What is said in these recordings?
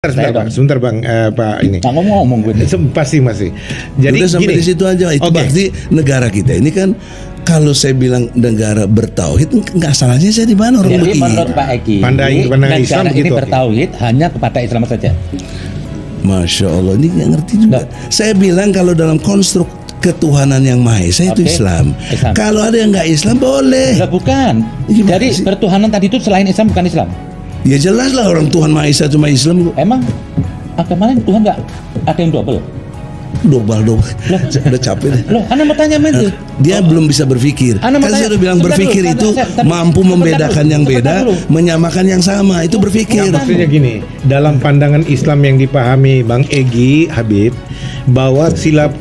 Sebentar bang, Pak ini. Nah, ngomong gue. Pasti masih. Jadi udah sampai di situ aja. Itu berarti negara kita ini kan, kalau saya bilang negara bertauhid, nggak salahnya saya di mana orang Jadi begini. menurut Pak Eki, pandangan Islam negara ini begitu. bertauhid hanya kepada Islam saja. Masya Allah, ini nggak ngerti juga. Saya bilang kalau dalam konstruk ketuhanan yang Maha Esa itu Oke. Islam. Islam. Kalau ada yang nggak Islam boleh. Lah bukan. Gimana Jadi sih? pertuhanan tadi itu selain Islam bukan Islam. Ya jelas lah orang Tuhan Maha Esa cuma Islam kok. Emang agama lain Tuhan nggak ada yang double? Dobal. Udah capek deh. Loh, Anda mau tanya men? Dia belum bisa berpikir. Anda mau Kan saya tanya- udah bilang sebentar berpikir dulu, itu sebentar, mampu sebentar membedakan dulu, yang sebentar beda, dulu. menyamakan yang sama. Itu berpikir. Maksudnya gini, dalam pandangan Islam yang dipahami Bang Egy Habib, bahwa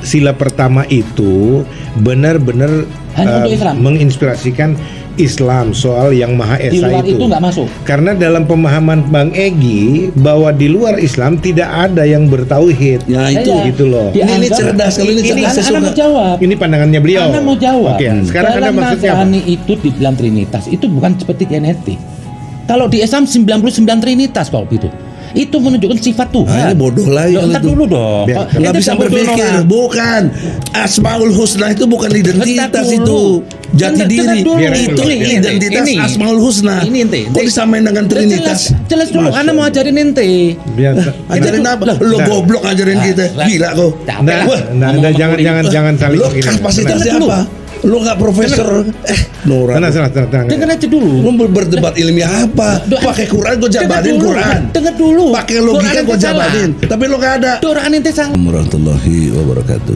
sila pertama itu benar-benar Hanya untuk Islam. menginspirasikan Islam soal yang Maha Di Esa luar itu nggak masuk. Karena dalam pemahaman Bang Egy bahwa di luar Islam tidak ada yang bertauhid. Ya itu. Saya- Gitu loh. Ini cerdas, kalau ini cerdas saya Anda mau suka. jawab. Ini pandangannya beliau. Anda mau jawab. Oke, sekarang Anda Dalam maksudnya apa? Nasrani itu dibilang Trinitas itu bukan seperti genetik. Kalau di Islam 99 Trinitas kalau gitu. Itu menunjukkan sifat Tuhan. Ah, ini bodoh lagi Loh, kalau ntar itu. dulu dong. Biar- Ente Nggak bisa cabut dulu, berpikir, Nora. bukan Asmaul Husna itu bukan identitas Bentar itu, dulu. jati Bentar diri dulu. itu Ini, identitas ini. Asmaul Husna. Ini ente. Kok disamain dengan Trinitas? Jelas dulu. Anda mau ajarin ente. Biasa. Ajarin apa? Lah, Lo nah. goblok ajarin kita, gila kok. Capek Nah, lah. nah, Ngomong-ngomong jangan saling Lo ini. kapasitasnya Tenang dulu. apa? Lo nggak profesor? Nora. Tenang. Dengar aja dulu. Lo berdebat ilmiah apa? Pakai Quran gue jabanin Quran. Dengar dulu. Pakai logika gue jabanin. Tapi lo nggak ada. Quran ente salah. Warahmatullahi wabarakatuh.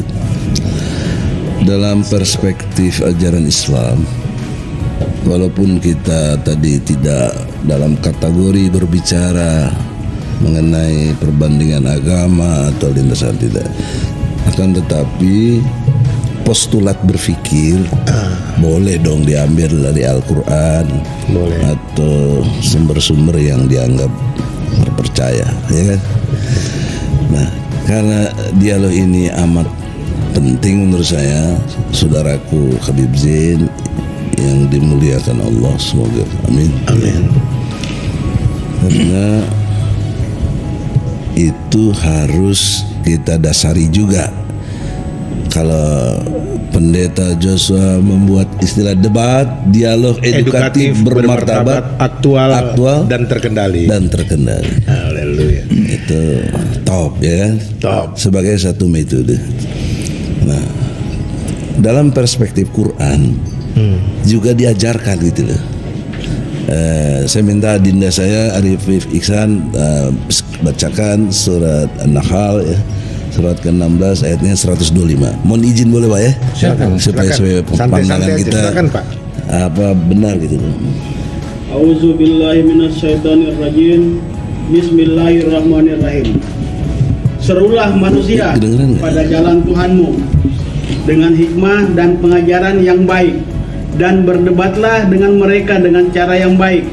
Dalam perspektif ajaran Islam, walaupun kita tadi tidak dalam kategori berbicara mengenai perbandingan agama atau lintasan, tidak, akan tetapi postulat berpikir boleh dong diambil dari Al-Quran, Boleh. atau sumber-sumber yang dianggap terpercaya, ya kan? Nah, karena dialog ini amat penting menurut saya, saudaraku Habib Zain yang dimuliakan Allah, semoga amin. Amin. Karena itu harus kita dasari juga. Kalau Pendeta Joshua membuat istilah debat, dialog edukatif, bermartabat, aktual, dan terkendali. Haleluya. Itu top, ya kan? Top. Sebagai satu metode. Nah, dalam perspektif Quran juga diajarkan gitu loh. Saya minta dinda saya Arif Iksan bacakan surat An-Nahl, ya, surat ke-16 ayatnya 125. Mohon izin boleh Pak ya? Silakan. Supaya pandangan Santai-santai aja. kita Silakan, Pak. apa benar gitu. A'udzu billahi minasyaitonir rajim. Bismillahirrahmanirrahim. Serulah manusia Kedengeran nggak? pada jalan Tuhanmu dengan hikmah dan pengajaran yang baik, dan berdebatlah dengan mereka dengan cara yang baik.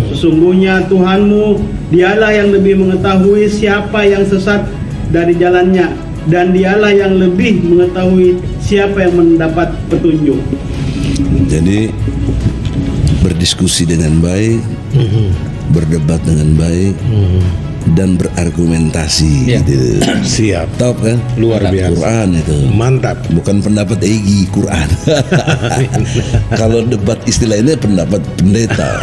Sesungguhnya Tuhanmu, dialah yang lebih mengetahui siapa yang sesat dari jalannya, dan dialah yang lebih mengetahui siapa yang mendapat petunjuk. Jadi berdiskusi dengan baik, berdebat dengan baik, dan berargumentasi. Ya. Gitu. Siap. Top kan? Luar biasa. Quran itu. Mantap. Bukan pendapat Egy, Quran. Kalau debat istilahnya pendapat pendeta.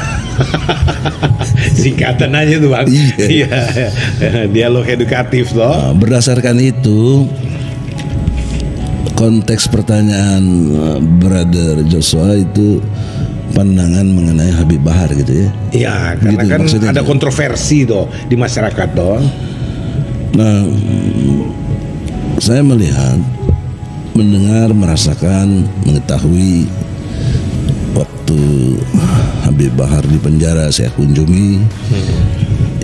Singkatan aja tuh Bang. Iya. Dialog edukatif loh. Nah, berdasarkan itu, konteks pertanyaan Brother Joshua itu pandangan mengenai Habib Bahar gitu ya. Iya, karena Gitu, kan maksudnya ada itu. kontroversi tuh di masyarakat tuh. Nah, saya melihat, mendengar, merasakan, mengetahui waktu Habib Bahar di penjara saya kunjungi,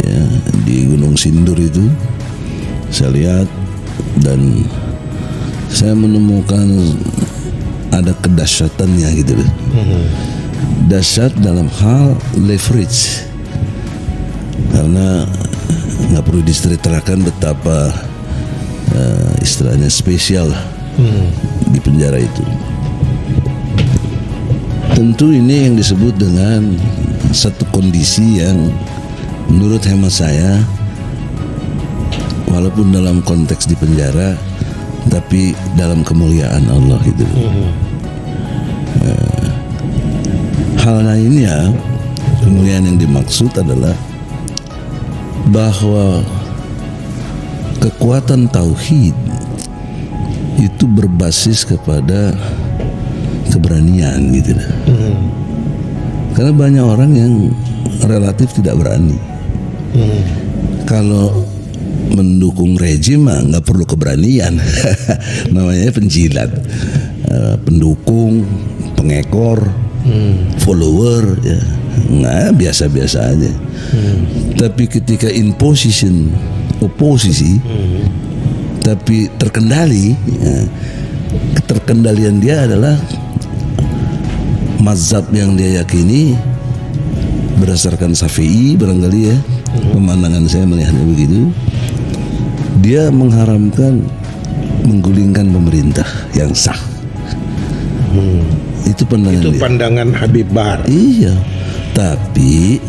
ya, di Gunung Sindur itu, saya lihat dan saya menemukan ada kedahsyatannya gitu loh. Dahsyat dalam hal leverage, karena nggak perlu diceritakan betapa istilahnya spesial lah di penjara itu. Tentu ini yang disebut dengan satu kondisi yang menurut hemat saya walaupun dalam konteks di penjara, tapi dalam kemuliaan Allah gitu. Hal lainnya, kemuliaan yang dimaksud adalah bahwa kekuatan tauhid itu berbasis kepada keberanian gitu. Karena banyak orang yang relatif tidak berani. Kalau mendukung rejim mah nggak perlu keberanian, namanya penjilat, pendukung, pengekor, follower, ya, nggak biasa-biasa aja. Tapi ketika in position oposisi, tapi terkendali, ya, keterkendalian dia adalah mazhab yang dia yakini berdasarkan Syafi'i barangkali ya, pemandangan saya melihatnya begitu. Dia mengharamkan menggulingkan pemerintah yang sah. Itu pandangan Itu dia. pandangan Habib Bahar. Iya, tapi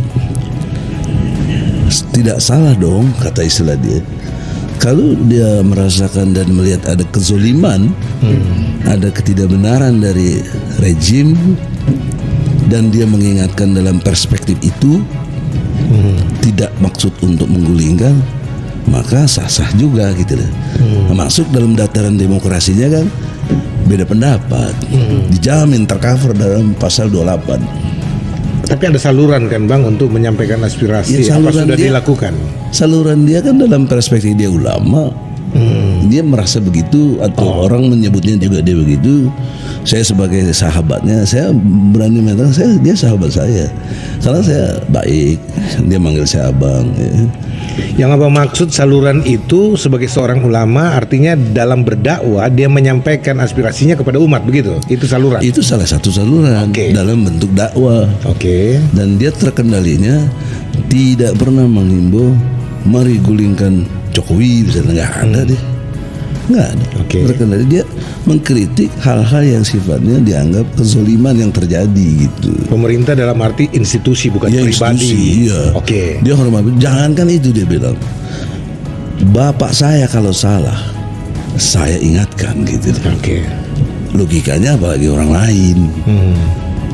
tidak salah dong kata istilah dia. Kalau dia merasakan dan melihat ada kezoliman, ada ketidakbenaran dari rejim, dan dia mengingatkan dalam perspektif itu, tidak maksud untuk menggulingkan, maka sah-sah juga gitu loh. Masuk dalam dataran demokrasinya kan beda pendapat, dijamin tercover dalam pasal 28. Tapi ada saluran kan Bang untuk menyampaikan aspirasi. Ya, apa saluran sudah dia- dilakukan? Saluran dia kan dalam perspektif dia ulama, dia merasa begitu atau orang menyebutnya juga dia begitu. Saya sebagai sahabatnya, saya berani mengatakan dia sahabat saya karena saya baik, dia manggil saya abang ya. Yang apa maksud saluran itu sebagai seorang ulama artinya dalam berdakwah dia menyampaikan aspirasinya kepada umat begitu. Itu saluran. Itu salah satu saluran Oke. dalam bentuk dakwah. Oke. Dan dia terkendalinya tidak pernah menghimbau mari gulingkan Jokowi misalnya, nggak ada deh, nggak ada. Oke. Terkendali dia mengkritik hal-hal yang sifatnya dianggap kezoliman yang terjadi gitu. Pemerintah dalam arti institusi bukan Ya, pribadi. institusi, iya. Oke. Dia hormat, jangankan itu dia bilang, bapak saya kalau salah saya ingatkan gitu. Oke. Logikanya apalagi orang lain.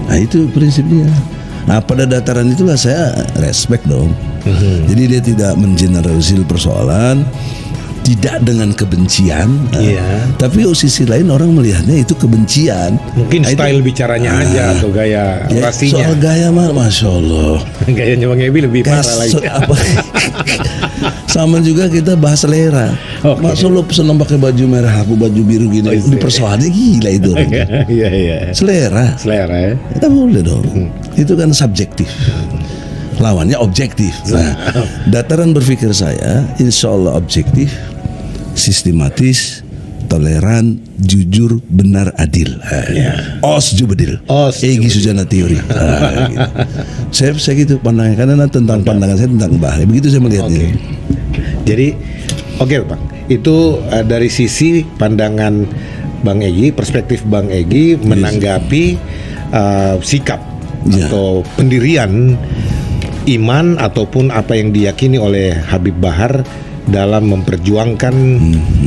Nah itu prinsipnya. Nah pada dataran itulah saya respect dong. Jadi dia tidak mengeneralisir persoalan, tidak dengan kebencian. Iya. Tapi sisi lain orang melihatnya itu kebencian. Mungkin Nah, itu- style bicaranya aja atau gaya Ya, orasinya. soal gaya mah masya Allah. Gayanya Bang Ebi lebih Kayak parah lagi. sama juga kita bahas selera. Oke. Masa lo senang pakai baju merah, aku baju biru gini. Oh, iya. Dipersoalnya gila itu. Iya iya. Selera. Selera ya. Kita boleh dong. Itu kan subjektif. Lawannya objektif. Nah, dataran berpikir saya, insya Allah objektif, sistematis, toleran, jujur, benar, adil. Os jubedil. Os Egi Sujana teori. Gitu. Saya gitu pandangannya karena tentang pandangan saya tentang bahaya. Begitu saya melihatnya. Oke. Jadi oke Bang, itu dari sisi pandangan Bang Egi, perspektif Bang Egi menanggapi sikap Ya. atau pendirian iman ataupun apa yang diyakini oleh Habib Bahar dalam memperjuangkan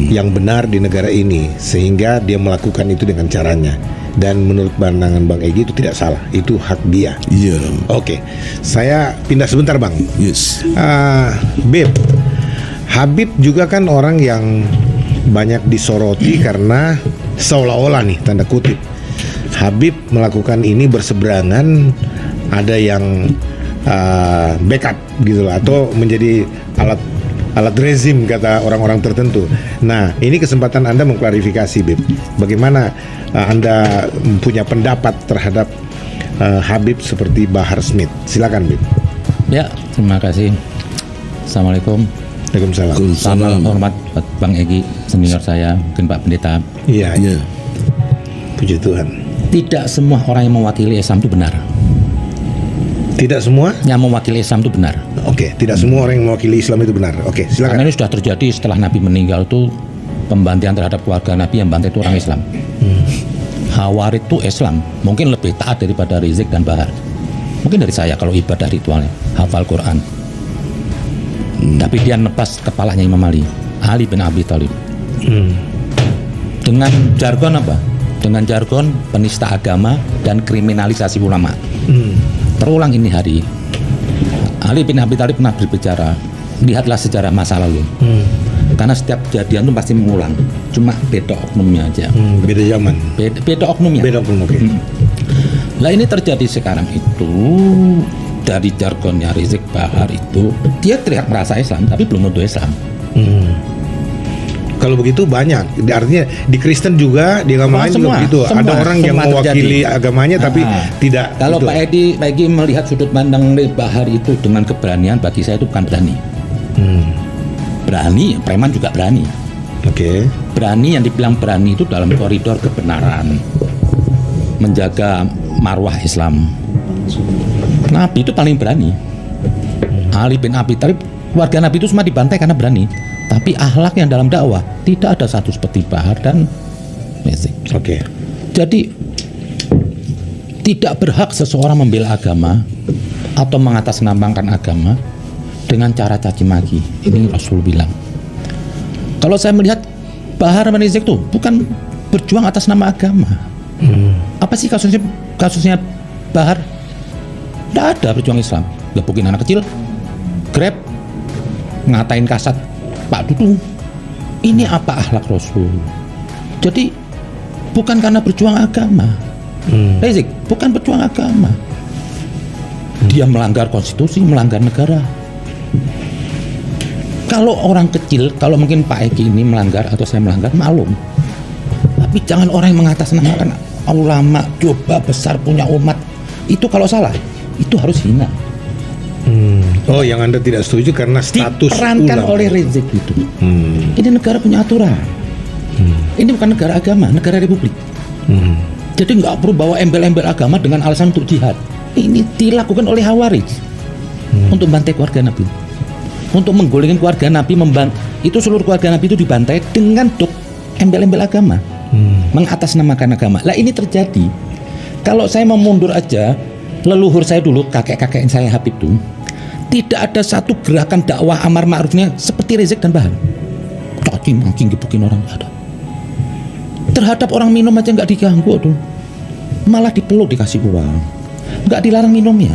yang benar di negara ini sehingga dia melakukan itu dengan caranya, dan menurut pandangan Bang Egi itu tidak salah, itu hak dia. Iya. Oke, saya pindah sebentar Bang. Yes. Beb, Habib juga kan orang yang banyak disoroti karena seolah-olah nih tanda kutip Habib melakukan ini berseberangan, ada yang backup gitu lah, atau menjadi alat rezim kata orang-orang tertentu. Nah, ini kesempatan Anda mengklarifikasi, Beb. Bagaimana Anda punya pendapat terhadap Habib seperti Bahar Smith? Silakan, Beb. Ya, terima kasih. Assalamualaikum. Waalaikumsalam. Salam hormat buat Bang Egi, senior saya, mungkin Pak Pendeta. Iya, Iya. puji Tuhan. Tidak semua orang yang mewakili Islam itu benar. Tidak semua? Yang mewakili Islam itu benar. Oke, tidak semua orang yang mewakili Islam itu benar. Oke, Karena silakan. ini sudah terjadi setelah Nabi meninggal itu, pembantian terhadap keluarga Nabi yang bantai itu orang Islam. Hawarid itu Islam, mungkin lebih taat daripada Rizik dan Bahar. Mungkin dari saya kalau ibadah ritualnya, hafal Quran. Tapi dia nepas kepalanya Imam Ali. Ali bin Abi Thalib. Dengan jargon apa? Dengan jargon penista agama dan kriminalisasi ulama. Terulang ini hari. Ali bin Abi Thalib pernah berbicara, lihatlah sejarah masa lalu. Karena setiap kejadian itu pasti mengulang, cuma beda oknumnya aja. Beda zaman. Beda oknumnya. Beda oknum, oke. Lah ini terjadi sekarang itu dari jargonnya Rizik Bahar itu, dia teriak merasa Islam tapi belum tentu Islam. Kalau begitu banyak, artinya di Kristen juga, di agama lain juga begitu. Ada orang yang mewakili agamanya tapi tidak. Kalau gitu. Pak Edi melihat sudut pandang Bahar itu dengan keberanian, bagi saya itu bukan berani. Berani, preman juga berani. Oke. Berani, yang dibilang berani itu dalam koridor kebenaran, menjaga marwah Islam. Nabi itu paling berani. Ali bin Abi Thalib, warga Nabi itu semua dibantai karena berani. Tapi akhlak yang dalam dakwah tidak ada satu seperti Bahar dan Rizik. Oke. Jadi tidak berhak seseorang membela agama atau mengatasnamakan agama dengan cara caci maki. Ini Rasul bilang. Kalau saya melihat Bahar dan Rizik itu bukan berjuang atas nama agama. Apa sih kasusnya Bahar? Tidak ada berjuang Islam. Gebukin anak kecil, grab, ngatain kasat Pak Dudung. Ini apa akhlak Rasul? Jadi bukan karena berjuang agama. Rizik bukan berjuang agama. Dia melanggar konstitusi, melanggar negara. Kalau orang kecil, kalau mungkin Pak Eki ini melanggar atau saya melanggar, maklum. Tapi jangan orang yang mengatasnamakan ulama, coba besar punya umat. Itu kalau salah, itu harus hina. Oh, yang Anda tidak setuju karena status diperankan ulama oleh Rizik itu. Ini negara punya aturan. Ini bukan negara agama, negara republik. Jadi nggak perlu bawa embel-embel agama dengan alasan untuk jihad. Ini dilakukan oleh Khawarij untuk bantai keluarga Nabi, untuk menggulingin keluarga Nabi, itu seluruh keluarga Nabi itu dibantai dengan embel-embel agama, mengatasnamakan agama. Lah ini terjadi. Kalau saya mau mundur aja, leluhur saya dulu, kakek-kakek saya Habib itu, tidak ada satu gerakan dakwah amar ma'rufnya seperti Rizik dan Bahar. Caci maki gebukin orang, nggak ada. Terhadap orang minum aja nggak diganggu tuh, malah dipeluk dikasih uang, nggak dilarang minumnya,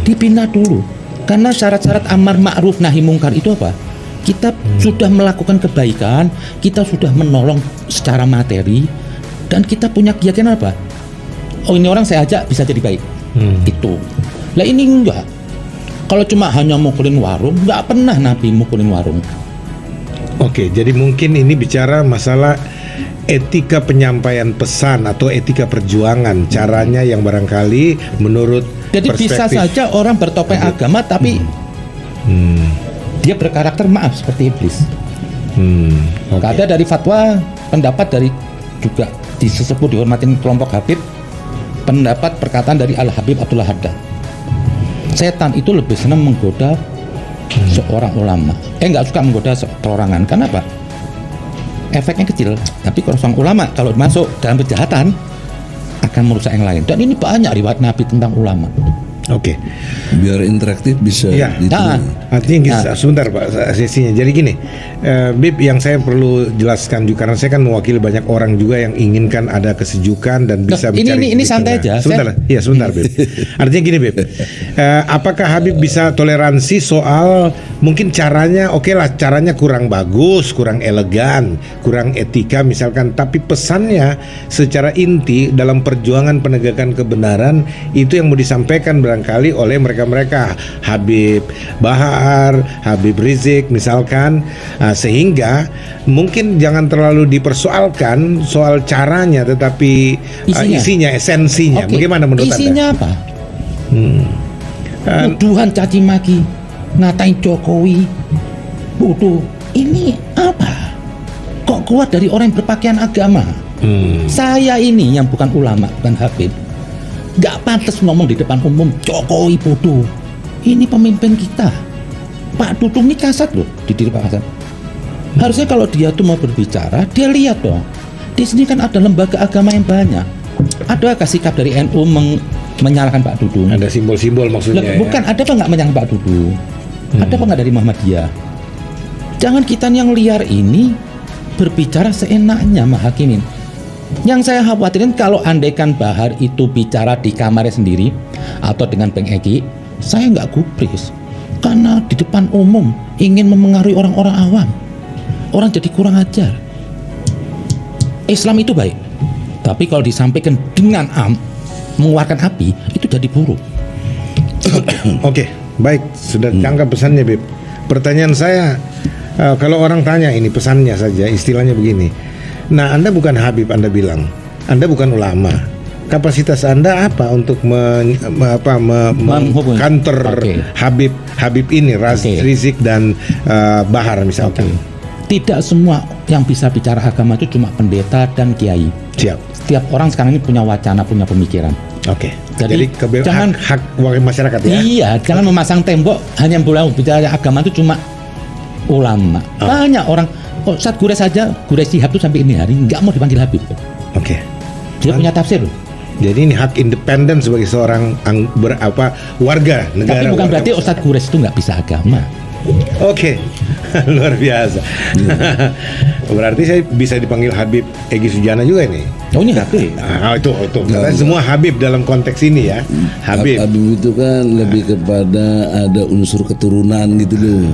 dibina dulu. Karena syarat-syarat amar ma'ruf nahi mungkar itu apa? Kita sudah melakukan kebaikan, kita sudah menolong secara materi, dan kita punya keyakinan apa? Oh, ini orang saya ajak bisa jadi baik. Itu. Lah ini enggak. Kalau cuma hanya mukulin warung, nggak pernah Nabi mukulin warung. Oke, jadi mungkin ini bicara masalah etika penyampaian pesan atau etika perjuangan, caranya yang barangkali menurut Jadi bisa perspektif saja orang bertopeng agama tapi dia berkarakter maaf seperti iblis. oke. Ada dari fatwa pendapat dari juga disebut dihormatin kelompok Habib, pendapat perkataan dari Al Habib Abdullah Haddad. Setan itu lebih senang menggoda seorang ulama. Nggak suka menggoda perorangan. Kenapa? Efeknya kecil. Tapi kalau seorang ulama kalau masuk dalam kejahatan akan merusak yang lain. Dan ini banyak riwayat Nabi tentang ulama. Oke. Biar interaktif bisa Ya. Artinya sebentar Pak sesinya. Jadi gini, Bib, yang saya perlu jelaskan juga karena saya kan mewakili banyak orang juga yang inginkan ada kesejukan dan bisa mencari ini titik santai tengah. aja. Sebentar Bib. Artinya gini Bib, apakah Habib bisa toleransi soal mungkin caranya, oke lah caranya kurang bagus, kurang elegan, kurang etika misalkan, tapi pesannya secara inti dalam perjuangan penegakan kebenaran itu yang mau disampaikan barangkali oleh mereka-mereka Habib Bahar, Habib Rizik misalkan, sehingga mungkin jangan terlalu dipersoalkan soal caranya tetapi isinya, esensinya. Oke. Bagaimana menurut Isinya Anda? apa? Tuduhan caci maki, ngatain Jokowi, bodoh. Ini apa? Kok keluar dari orang yang berpakaian agama? Saya ini yang bukan ulama, bukan Habib, nggak pantas ngomong di depan umum Jokowi bodoh. Ini pemimpin kita. Pak Dudung ini kasat loh di diri Pak Hasan. Harusnya kalau dia tuh mau berbicara, dia lihat dong. Di sini kan ada lembaga agama yang banyak. Adakah sikap dari NU menyalahkan Pak Dudung? Ada simbol-simbol maksudnya. Bukan, ada apa nggak menyalahkan Pak Dudung? Ada apa nggak dari Muhammadiyah? Jangan kita yang liar ini berbicara seenaknya menghakimin. Yang saya khawatirin kalau andaikan Bahar itu bicara di kamarnya sendiri atau dengan Bang Egi, saya nggak gubris. Karena di depan umum ingin memengaruhi orang-orang awam. Orang jadi kurang ajar. Islam itu baik, tapi kalau disampaikan dengan mengeluarkan api, itu jadi buruk. Oke, baik, sudah tangkap pesannya, Beb. Pertanyaan saya, kalau orang tanya ini pesannya saja, istilahnya begini. Nah, Anda bukan Habib, Anda bilang. Anda bukan ulama. Kapasitas Anda apa untuk counter Oke. Habib ini, Oke. Rizik dan Bahar misalkan. Tidak semua yang bisa bicara agama itu cuma pendeta dan kiai. Siap. Setiap orang sekarang ini punya wacana, punya pemikiran. Oke. Jadi, jangan- hak warga masyarakat ya. Iya, jangan memasang tembok hanya boleh bicara agama itu cuma ulama. Banyak orang, Ustadz Gures saja, Gures Shihab itu sampai ini hari nggak mau dipanggil Habib. Oke. Dia punya tafsir loh. Jadi ini hak independen sebagai seorang warga negara. Tapi bukan warga berarti masyarakat. Ustadz Gures itu nggak bisa agama. Oke, luar biasa. Berarti saya bisa dipanggil Habib Egi Sujana juga ini. Oh ini Habib. Itu. Karena semua Habib dalam konteks ini ya. Habib. Habib itu kan lebih kepada ada unsur keturunan gitu loh.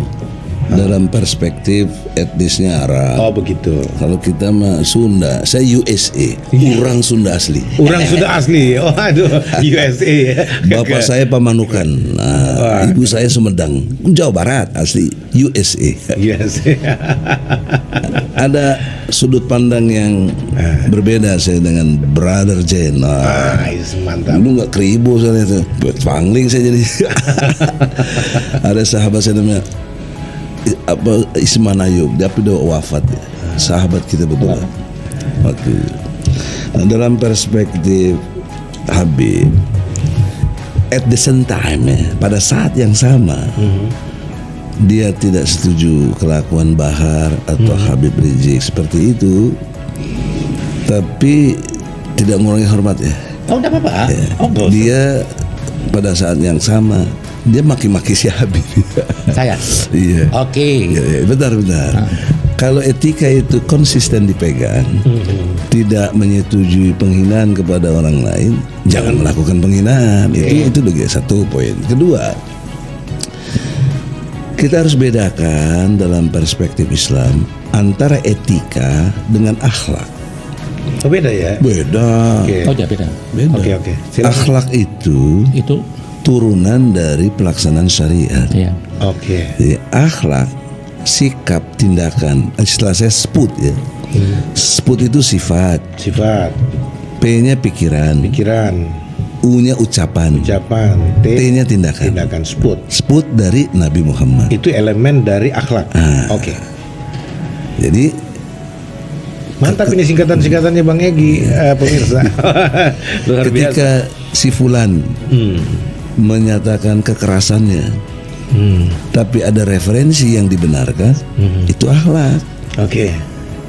Dalam perspektif etnisnya Arab. Oh begitu. Kalau kita mah Sunda, saya USA, orang Sunda asli. Orang sudah asli. Oh aduh, USA. Bapak saya Pamanukan, nah, ibu saya Sumedang, Jawa Barat asli, USA. Yes. Ada sudut pandang yang berbeda saya dengan Brother Jen. Mantap. Dulu nggak keribu saya itu, pangling saya jadi. Ada sahabat saya namanya Isman Ayub, dia udah wafat ya. Sahabat kita betul. Waktu nah, dalam perspektif Habib, at the same time ya, pada saat yang sama dia tidak setuju kelakuan Bahar atau Habib Rizik seperti itu, tapi tidak mengurangi hormat ya. Oh enggak apa-apa. Ya. Oh, Dia pada saat yang sama dia maki-maki si Habib. saya. Iya. Oke. Ya, bentar. Kalau etika itu konsisten dipegang, tidak menyetujui penghinaan kepada orang lain, jangan melakukan penghinaan. Itu juga satu poin. Kedua, kita harus bedakan dalam perspektif Islam antara etika dengan akhlak. Oh beda ya. Beda. Oke. Oh ya beda. Beda. Oke. Silakan. Akhlak itu Itu turunan dari pelaksanaan syariat. ya. Oke. Jadi akhlak, sikap, tindakan. Setelah saya sebut ya, sebut itu sifat, Sifat, P-nya pikiran, U-nya ucapan, T-nya tindakan. tindakan sput. Sebut dari Nabi Muhammad. Itu elemen dari akhlak. Oke. Jadi Mantap ini singkatan-singkatannya Bang Egi, pemirsa. Luar biasa. ketika si Fulan menyatakan kekerasannya, tapi ada referensi yang dibenarkan, itu akhlak. Oke.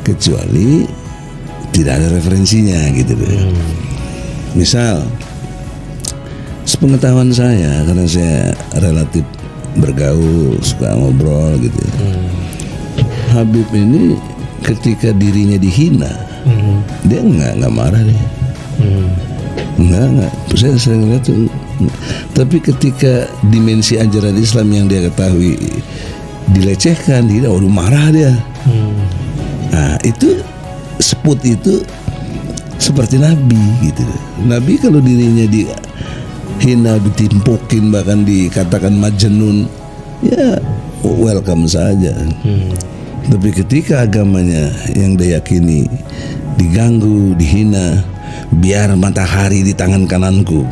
Kecuali tidak ada referensinya gitu loh. Misal sepengetahuan saya, karena saya relatif bergaul, suka ngobrol gitu, Habib ini ketika dirinya dihina, dia nggak marah deh, nggak. Saya sering lihat tuh. Tapi ketika dimensi ajaran Islam yang dia ketahui dilecehkan, dia udah marah dia. Nah itu sebut itu seperti Nabi gitu. Nabi kalau dirinya dihina, ditimpukin, bahkan dikatakan majnun, ya welcome saja. Tapi ketika agamanya yang dia yakini diganggu, dihina, biar matahari di tangan kananku,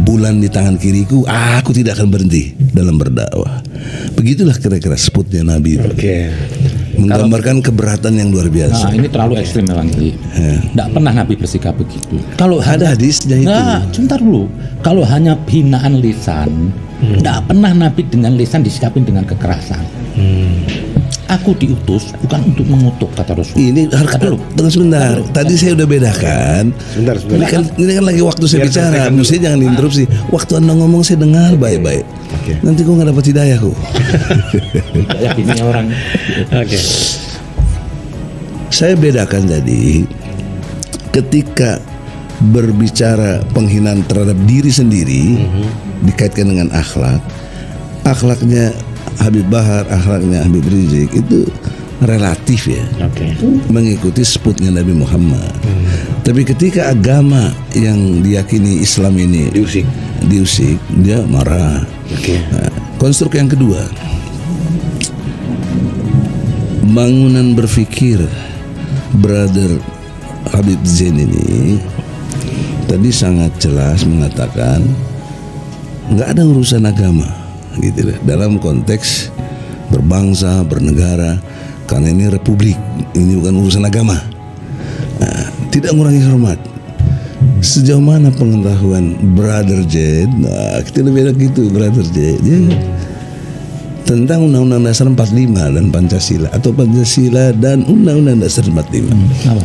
bulan di tangan kiriku, aku tidak akan berhenti dalam berdakwah. Begitulah kira-kira sebutnya Nabi. Oke. Menggambarkan keberatan yang luar biasa. Nah ini terlalu ekstrim memang ini. Tidak pernah Nabi bersikap begitu. Kalau Ada hadisnya itu. Nah, sebentar dulu. Kalau hanya hinaan lisan, tidak pernah Nabi dengan lisan disikapin dengan kekerasan. aku diutus bukan untuk mengutuk kata Rasul. Ini harus Kata lu. tunggu sebentar. Tadi saya udah bedakan. Sebentar. Ini kan lagi waktu saya Biar bicara. selesaikan dulu. Mesti jangan diinterupsi. Waktu Anda ngomong saya dengar baik-baik. Oke. Nanti kok nggak dapat hidayah kok. Ya, ini orang. Oke. Saya bedakan tadi ketika berbicara penghinaan terhadap diri sendiri dikaitkan dengan akhlaknya Habib Bahar, akhlaknya Habib Rizik itu relatif ya, Oke. mengikuti sebutnya Nabi Muhammad. Tapi ketika agama yang diyakini Islam ini diusik, dia marah. Oke. Nah, konstruk yang kedua, bangunan berpikir Brother Habib Zain ini tadi sangat jelas mengatakan nggak ada urusan agama gitu loh, dalam konteks berbangsa, bernegara, karena ini republik, ini bukan urusan agama. Nah, tidak mengurangi hormat. Sejauh mana pengetahuan Brother J? Nah, kita lebih ada gitu Brother J. Dia tentang Undang-Undang Dasar 45 dan Pancasila, atau Pancasila dan Undang-Undang Dasar 45. Apa?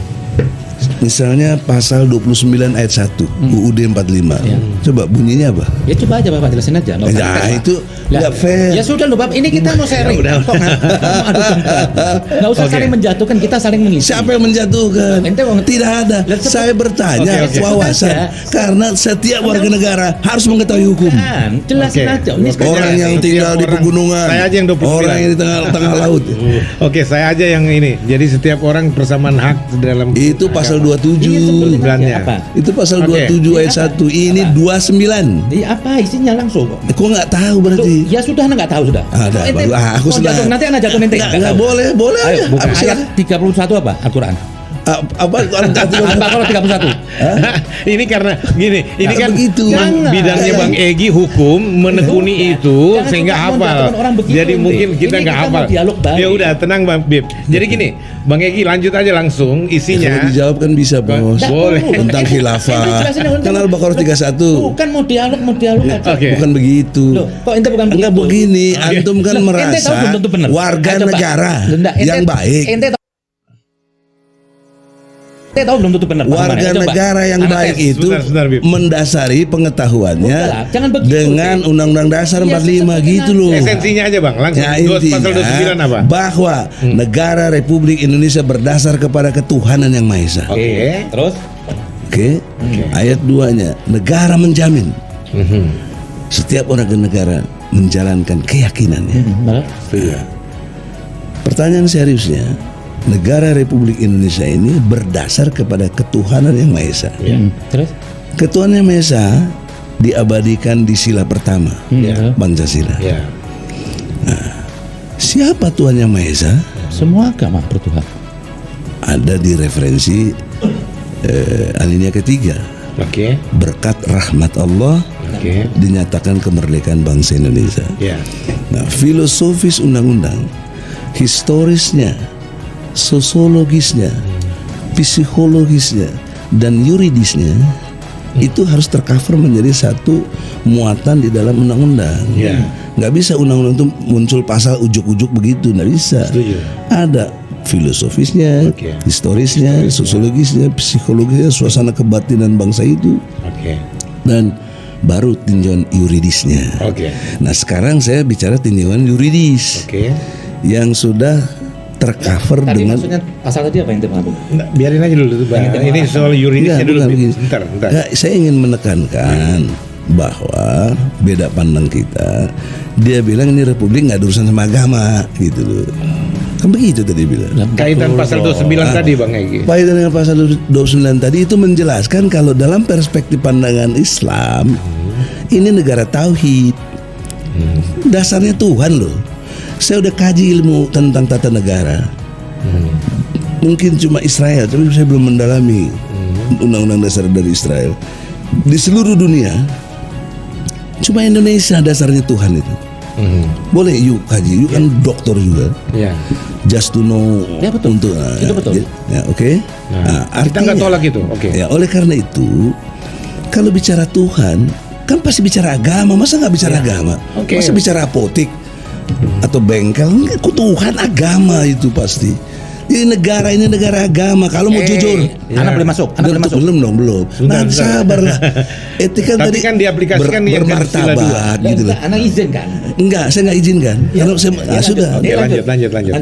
Misalnya pasal 29 ayat 1 UUD 45. Ya. Coba bunyinya apa? Ya coba aja Bapak jelasin aja. Nggak usah Ya, kita, Pak. itu Lah, nggak fair. Ya sudah loh Bapak, ini kita mau sharing. udah. Kok adu tempat? Nggak usah Oke. saling menjatuhkan, kita saling mengisi. Siapa yang menjatuhkan? Ente mau- Tidak ada. Lah, sebut- Saya bertanya Oke. wawasan Sebut aja. karena setiap warga negara harus mengetahui hukum. Kan, jelasin Oke. aja. Ini Oke. Orang yang Setiap tinggal di orang- pegunungan, saya aja yang 29. orang yang di tengah laut. Oke, saya aja yang ini. Jadi setiap orang persamaan hak dalam Itu pasal 27. Iya, sebutin aja. Sebenarnya. Apa? Itu pasal Oke. 27 ayat 1. Ini 29. Iya apa isinya langsung? Kok nggak tahu Loh, berarti? ya sudah, nggak tahu sudah. Ada, Ente baru. Aku mau senang. jatuh, nanti anak jatuh nanti. Nggak boleh, boleh Ayo, aja. buka Apa, ayat silakan. 31 apa? Al-Quran. Apa orang jatuh? Al-Baqarah 31. Ini karena gini, ini Nggak kan begitu. Jangan. bidangnya Jangan. Bang Egy hukum menekuni Bukan. itu Jangan sehingga suka hafal. menjatuhkan orang begitu, Jadi ente. mungkin kita Ini nggak kita hafal. mau dialog baik. Ya udah, tenang Bang Bib. Jadi gini, Bang Egy lanjut aja langsung Kalau isinya. dijawab kan bisa, Bos. Nggak Boleh. perlu. Tentang Ente- khilafah. ente jelasin yang Kan ente- Al-Baqarah 31. Bukan mau dialog aja. Oke. Bukan begitu. Loh, kok ente bukan Enggak begitu? begini, antum kan Loh, ente merasa tahu belum tentu benar. warga Ayo, coba. negara Enggak, ente- yang baik. Ente tahu belum tentu benar. Warga pemahamannya. Coba. negara yang Anak baik tes. itu Sebentar, Bib. mendasari pengetahuannya Udah lah, jangan begitu, dengan Bib. Undang-Undang Dasar Iya, 45 sesuai gitu dengan loh. Esensinya aja Bang, langsung. Ya, Pasal 29 apa? bahwa negara Republik Indonesia berdasar kepada ketuhanan yang Maha Esa. Oke. Terus? Oke. Ayat 2-nya, negara menjamin setiap warga negara menjalankan keyakinannya. Benar. Iya. Pertanyaan seriusnya, negara Republik Indonesia ini berdasar kepada ketuhanan yang Maha Esa. Terus? Ketuhanan yang Maha Esa diabadikan di sila pertama, Ya. Pancasila. Ya. Siapa Tuhan yang Maha Esa? Semua agama bertuhan. Ada di referensi alinea ketiga. Oke. Berkat rahmat Allah Oke. dinyatakan kemerdekaan bangsa Indonesia. Ya. Nah, filosofis undang-undang, historisnya, sosiologisnya, psikologisnya, dan yuridisnya itu harus tercover menjadi satu muatan di dalam undang-undang. Ya. Nggak bisa undang-undang itu muncul pasal ujuk-ujuk begitu, nggak bisa. Setuju. Ada filosofisnya, Oke. historisnya, sosiologisnya, psikologisnya, suasana kebatinan bangsa itu, Oke. dan baru tinjauan yuridisnya. Oke. Nah, sekarang saya bicara tinjauan yuridis Oke. yang sudah tercover Tadi dengan maksudnya pasal tadi apa yang ente mengambil? Nggak, biarin aja dulu Bang. Ini soal yuridisnya Enggak, dulu. bukan Bib. begini. Bentar. Ya, saya ingin menekankan bahwa beda pandang kita. Dia bilang ini republik nggak ada urusan sama agama gitu loh. Kan begitu tadi bilang. Kaitan pasal 29 tadi Bang Egy. Kaitan dengan pasal 29 tadi itu menjelaskan kalau dalam perspektif pandangan Islam ini negara tauhid. Dasarnya Tuhan loh. Saya udah kaji ilmu tentang tata negara. Mungkin cuma Israel, tapi saya belum mendalami undang-undang dasar dari Israel. Di seluruh dunia cuma Indonesia dasarnya Tuhan itu. Boleh yuk kaji, yuk kan dokter juga. Ya. Just to know Ya, betul. untuk Itu betul. ya, oke. Nah, kita nggak tolak itu. Oke. Ya, oleh karena itu kalau bicara Tuhan kan pasti bicara agama, masa nggak bicara agama? Oke. Masa bicara apotik? atau bengkel. Enggak, Tuhan agama itu pasti. Jadi negara ini negara agama. Kalau mau jujur, Anak boleh masuk, anak boleh masuk. belum dong, belum. Nah, sabarlah. Etika Tapi tadi kan diaplikasikan yang Pancasila bermartabat gitu loh. Anak izin kan? Enggak, saya nggak izinkan. Kalau saya sudah. Oke, lanjut.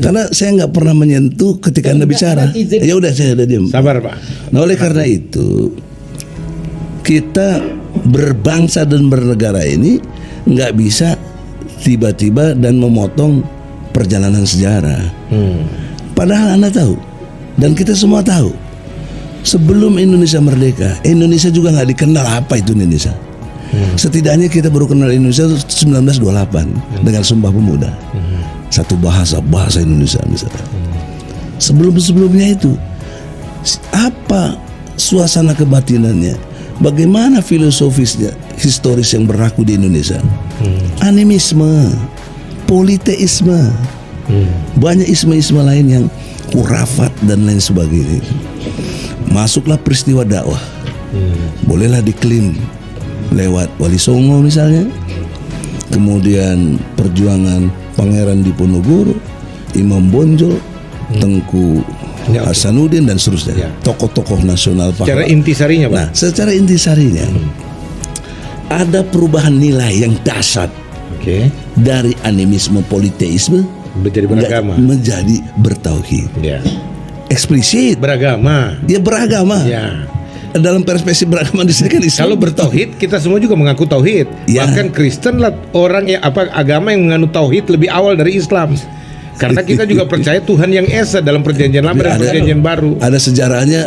Karena saya nggak pernah menyentuh ketika Anda bicara. izin. Ya udah, saya udah diam. Sabar, Pak. Nah, oleh karena itu kita berbangsa dan bernegara ini nggak bisa tiba-tiba dan memotong perjalanan sejarah. Padahal Anda tahu dan kita semua tahu, sebelum Indonesia merdeka, Indonesia juga nggak dikenal apa itu Indonesia. Setidaknya kita baru kenal Indonesia 1928 dengan Sumpah Pemuda. Satu bahasa Indonesia misalnya. Sebelumnya itu apa suasana kebatinannya? Bagaimana filosofisnya, historis yang berlaku di Indonesia? Animisme, politeisme, banyak isme-isme lain yang kurafat dan lain sebagainya. Masuklah peristiwa dakwah, bolehlah diklaim lewat Wali Songo misalnya, kemudian perjuangan Pangeran Diponegoro, Imam Bonjol, Tengku Hasanuddin dan seterusnya, tokoh-tokoh nasional Secara pahlawan. intisarinya, Pak. Nah, secara intisarinya ada perubahan nilai yang dahsyat Oke. dari animisme politeisme Menjadi beragama. menjadi bertauhid. Ya. Eksplisit, Beragama. dia beragama. Ya. Dalam perspektif beragama di sini kan Islam. Kalau bertauhid, kita semua juga mengaku tauhid. Ya. Bahkan Kristen lah orang yang agama yang menganut tauhid lebih awal dari Islam. Karena kita juga percaya Tuhan yang esa dalam perjanjian lama dan perjanjian baru. Ada sejarahnya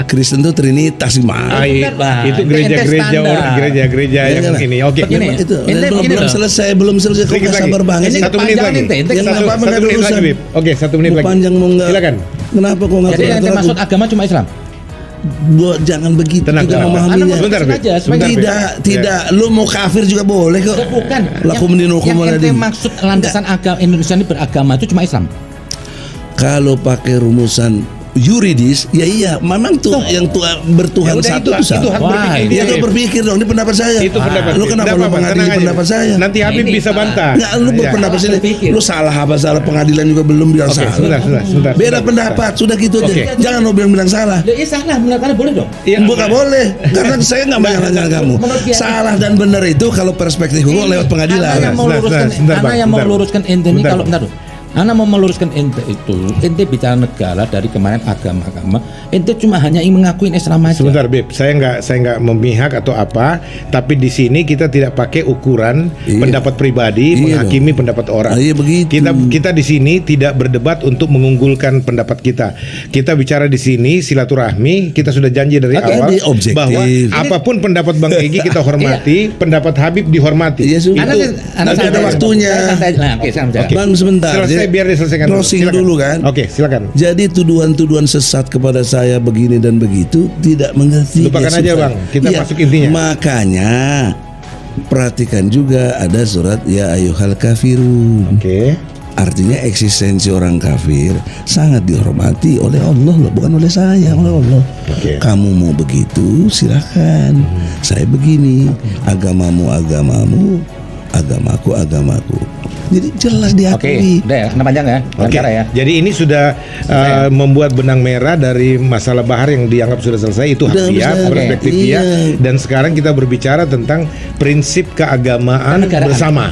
Kristen itu Trinitas gimana? Pak. Itu gereja-gereja Standar. orang, gereja-gereja yang Jangan. ini. Oke. Begini, Itu belum begini loh. selesai kok Sedikit lagi. sabar banget sih. Satu menit panjangan lagi. ente Yang Satu apa-apa nggak menit ada lagi, urusan. Bib. Oke, 1 menit Mau lagi. panjang mau nggak? Silakan. Kenapa kok nggak Jadi yang pernah maksud agama cuma Islam. Jangan begitu Tenang, kita tenang. memahaminya. Anda Sebentar, Bib. aja, Sebentar, Bib. Tidak, lu mau kafir juga boleh kok. Bukan. Lakum dinukum Yang ente waladim. maksud landasan agama Indonesia ini beragama itu cuma Islam. Kalau pakai rumusan yuridis, ya iya, memang tuh yang bertuhan Ya udah, satu itu sah. hak Wah, berpikir Ya dia. tuh berpikir dong, ini pendapat saya. Itu pendapat. Lu kenapa Tidak lu apa-apa, mengadili tenang aja. pendapat saya? Nanti Habib Ini bisa salah. bantah. Nggak, lu Ya. berpendapat sini. Berpikir. Lu salah apa salah pengadilan juga belum bilang Oke, salah. sebentar. Beda pendapat, sudah gitu aja. Oke. Jangan lu bilang salah. Ya salah, menurut Anda boleh dong. Iya. Bukan boleh, karena saya nggak menyalahkan kamu. Menurut dia- Salah dan benar itu kalau perspektif hukum lewat pengadilan. Anak yang mau luruskan, Sebentar, anak Bang, yang mau sebentar. luruskan ente ini Sebentar, kalau Bang. bentar. Anak mau meluruskan ente itu, ente bicara negara dari kemarin agama, ente cuma hanya ingin mengakuin Islam aja. Sebentar, Bib. Saya nggak memihak atau apa, tapi di sini kita tidak pakai ukuran Iya. pendapat pribadi Iya menghakimi pendapat orang. Ah, iya begitu. Kita di sini tidak berdebat untuk mengunggulkan pendapat kita. Kita bicara di sini silaturahmi. Kita sudah janji dari Oke, awal di objektif. bahwa apapun pendapat Bang Egy kita hormati, pendapat Habib dihormati. Iya, sudah. Itu Ada waktunya. Nah, oke, saya bicara. Oke. Bang, sebentar. Selesai, Jadi, biar diselesaikan closing Silakan. dulu kan. Oke, silakan. Jadi tuduhan-tuduhan sesat kepada saya begini dan begitu tidak mengerti. Lupakan dia aja, susah. Bang. Kita Iya, masuk intinya. Makanya perhatikan juga ada surat ya ayyuhal kafirun. Oke. Artinya eksistensi orang kafir sangat dihormati oleh Allah loh, bukan oleh saya, oleh Allah. Oke. Kamu mau begitu silahkan. Saya begini, agamamu agamamu, agamaku agamaku. Jadi jelas Oke, diakui. udah ya, karena panjang ya, Oke, cara ya. jadi ini sudah membuat benang merah dari masalah bahar yang dianggap sudah selesai. Itu hak Sudah dia, selesai. perspektif Oke. dia. Iya. Dan sekarang kita berbicara tentang prinsip keagamaan Kenegaraan. bersama.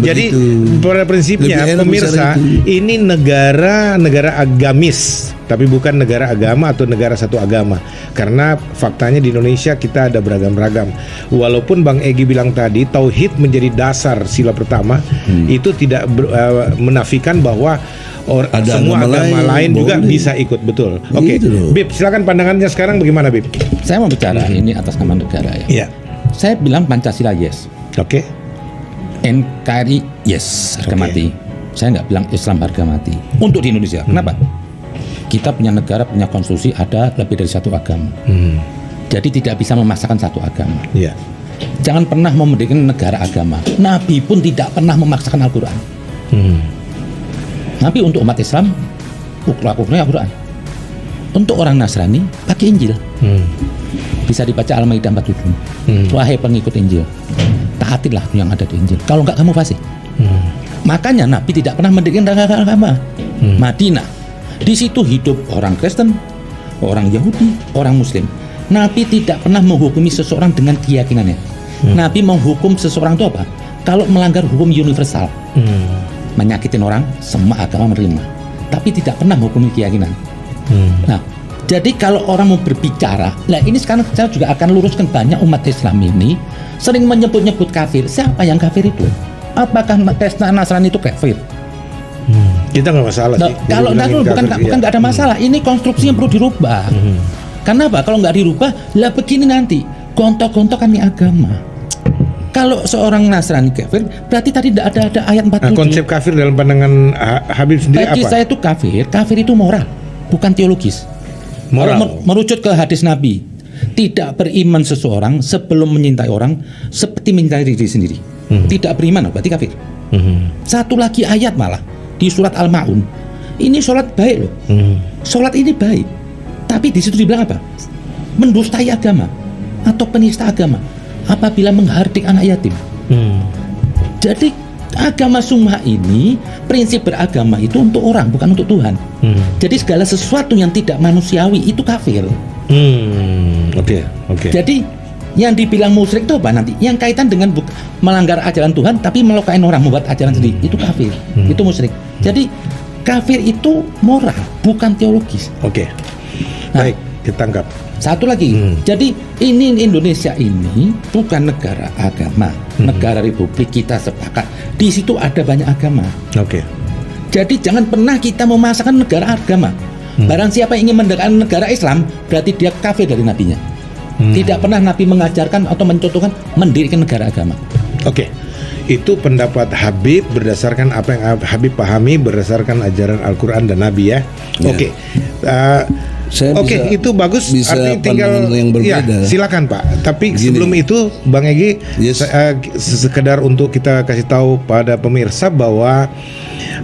Jadi begitu. pada prinsipnya Lebih enak pemirsa, bicara itu. ini negara agamis, tapi bukan negara agama atau negara satu agama. Karena faktanya di Indonesia kita ada beragam-ragam. Walaupun Bang Egy bilang tadi tauhid menjadi dasar sila pertama, itu tidak menafikan bahwa Ada semua agama agama lain, lain juga boleh. bisa ikut, betul. Oke, Gitu loh. Bib, silakan pandangannya sekarang bagaimana, Bib? Saya mau bicara ini atas nama negara ya. Iya. Saya bilang Pancasila yes, Oke. NKRI yes, harga Oke. mati. Saya nggak bilang Islam harga mati. Untuk di Indonesia, kenapa? Kita punya negara, punya konstitusi, ada lebih dari satu agama. Jadi tidak bisa memaksakan satu agama. Iya. Jangan pernah memendirikan negara agama. Nabi pun tidak pernah memaksakan Al-Quran. Nabi untuk umat Islam, lakukannya Al-Quran. Untuk orang Nasrani, pakai Injil. Bisa dibaca Al-Maidah 47. Wahai pengikut Injil, taatilah yang ada di Injil. Kalau enggak kamu fasik. Makanya Nabi tidak pernah mendirikan negara agama. Madinah, di situ hidup orang Kristen, orang Yahudi, orang Muslim. Nabi tidak pernah menghukumi seseorang dengan keyakinannya. Nabi menghukum seseorang itu apa? Kalau melanggar hukum universal, menyakitin orang, semua agama menerima. Tapi tidak pernah menghukumi keyakinan. Nah, jadi kalau orang mau berbicara, nah ini sekarang saya juga akan luruskan, banyak umat Islam ini sering menyebut-nyebut kafir. Siapa yang kafir itu? Apakah Kristen Nasrani itu kafir? Kita nggak masalah Nah, sih. kalau bukan nggak ada masalah. Ini konstruksi yang perlu dirubah. Kenapa? Kalau nggak dirubah, lah begini nanti gontok-gontokan nih agama. Kalau seorang Nasrani kafir, berarti tadi tidak ada ayat 47. Konsep kafir dalam pandangan Habib sendiri Bagi apa? saya itu kafir itu moral, bukan teologis. Moral. Kalau merucut ke hadis Nabi, tidak beriman seseorang sebelum menyintai orang seperti mencintai diri sendiri. Tidak beriman, berarti kafir. Satu lagi ayat malah di surat Al-Maun. Ini sholat baik loh. Sholat ini baik. Tapi di situ dibilang apa? Mendustai agama atau penista agama apabila menghardik anak yatim. Jadi agama sunnah ini, prinsip beragama itu untuk orang, bukan untuk Tuhan. Jadi segala sesuatu yang tidak manusiawi itu kafir. Oke. Jadi yang dibilang musyrik itu apa nanti? Yang kaitan dengan melanggar ajaran Tuhan tapi melukain orang, membuat ajaran sendiri, itu kafir. Itu musyrik. Jadi kafir itu moral, bukan teologis. Oke. Nah, Baik, ditangkap. satu lagi, jadi ini Indonesia ini bukan negara agama, negara republik, kita sepakat. Di situ ada banyak agama. Oke. Jadi jangan pernah kita memasakkan negara agama. Barang siapa yang ingin mendekatkan negara Islam, berarti dia kafir dari nabinya. Tidak pernah Nabi mengajarkan atau mencontohkan mendirikan negara agama. Oke. Itu pendapat Habib berdasarkan apa yang Habib pahami berdasarkan ajaran Al-Quran dan Nabi ya. Ya. Oke. Saya Oke, bisa- itu bagus. bisa Artinya tinggal pandangan yang berbeda. Ya, silakan Pak. Tapi Gini. sebelum itu, Bang Egy, Yes. sekedar untuk kita kasih tahu pada pemirsa bahwa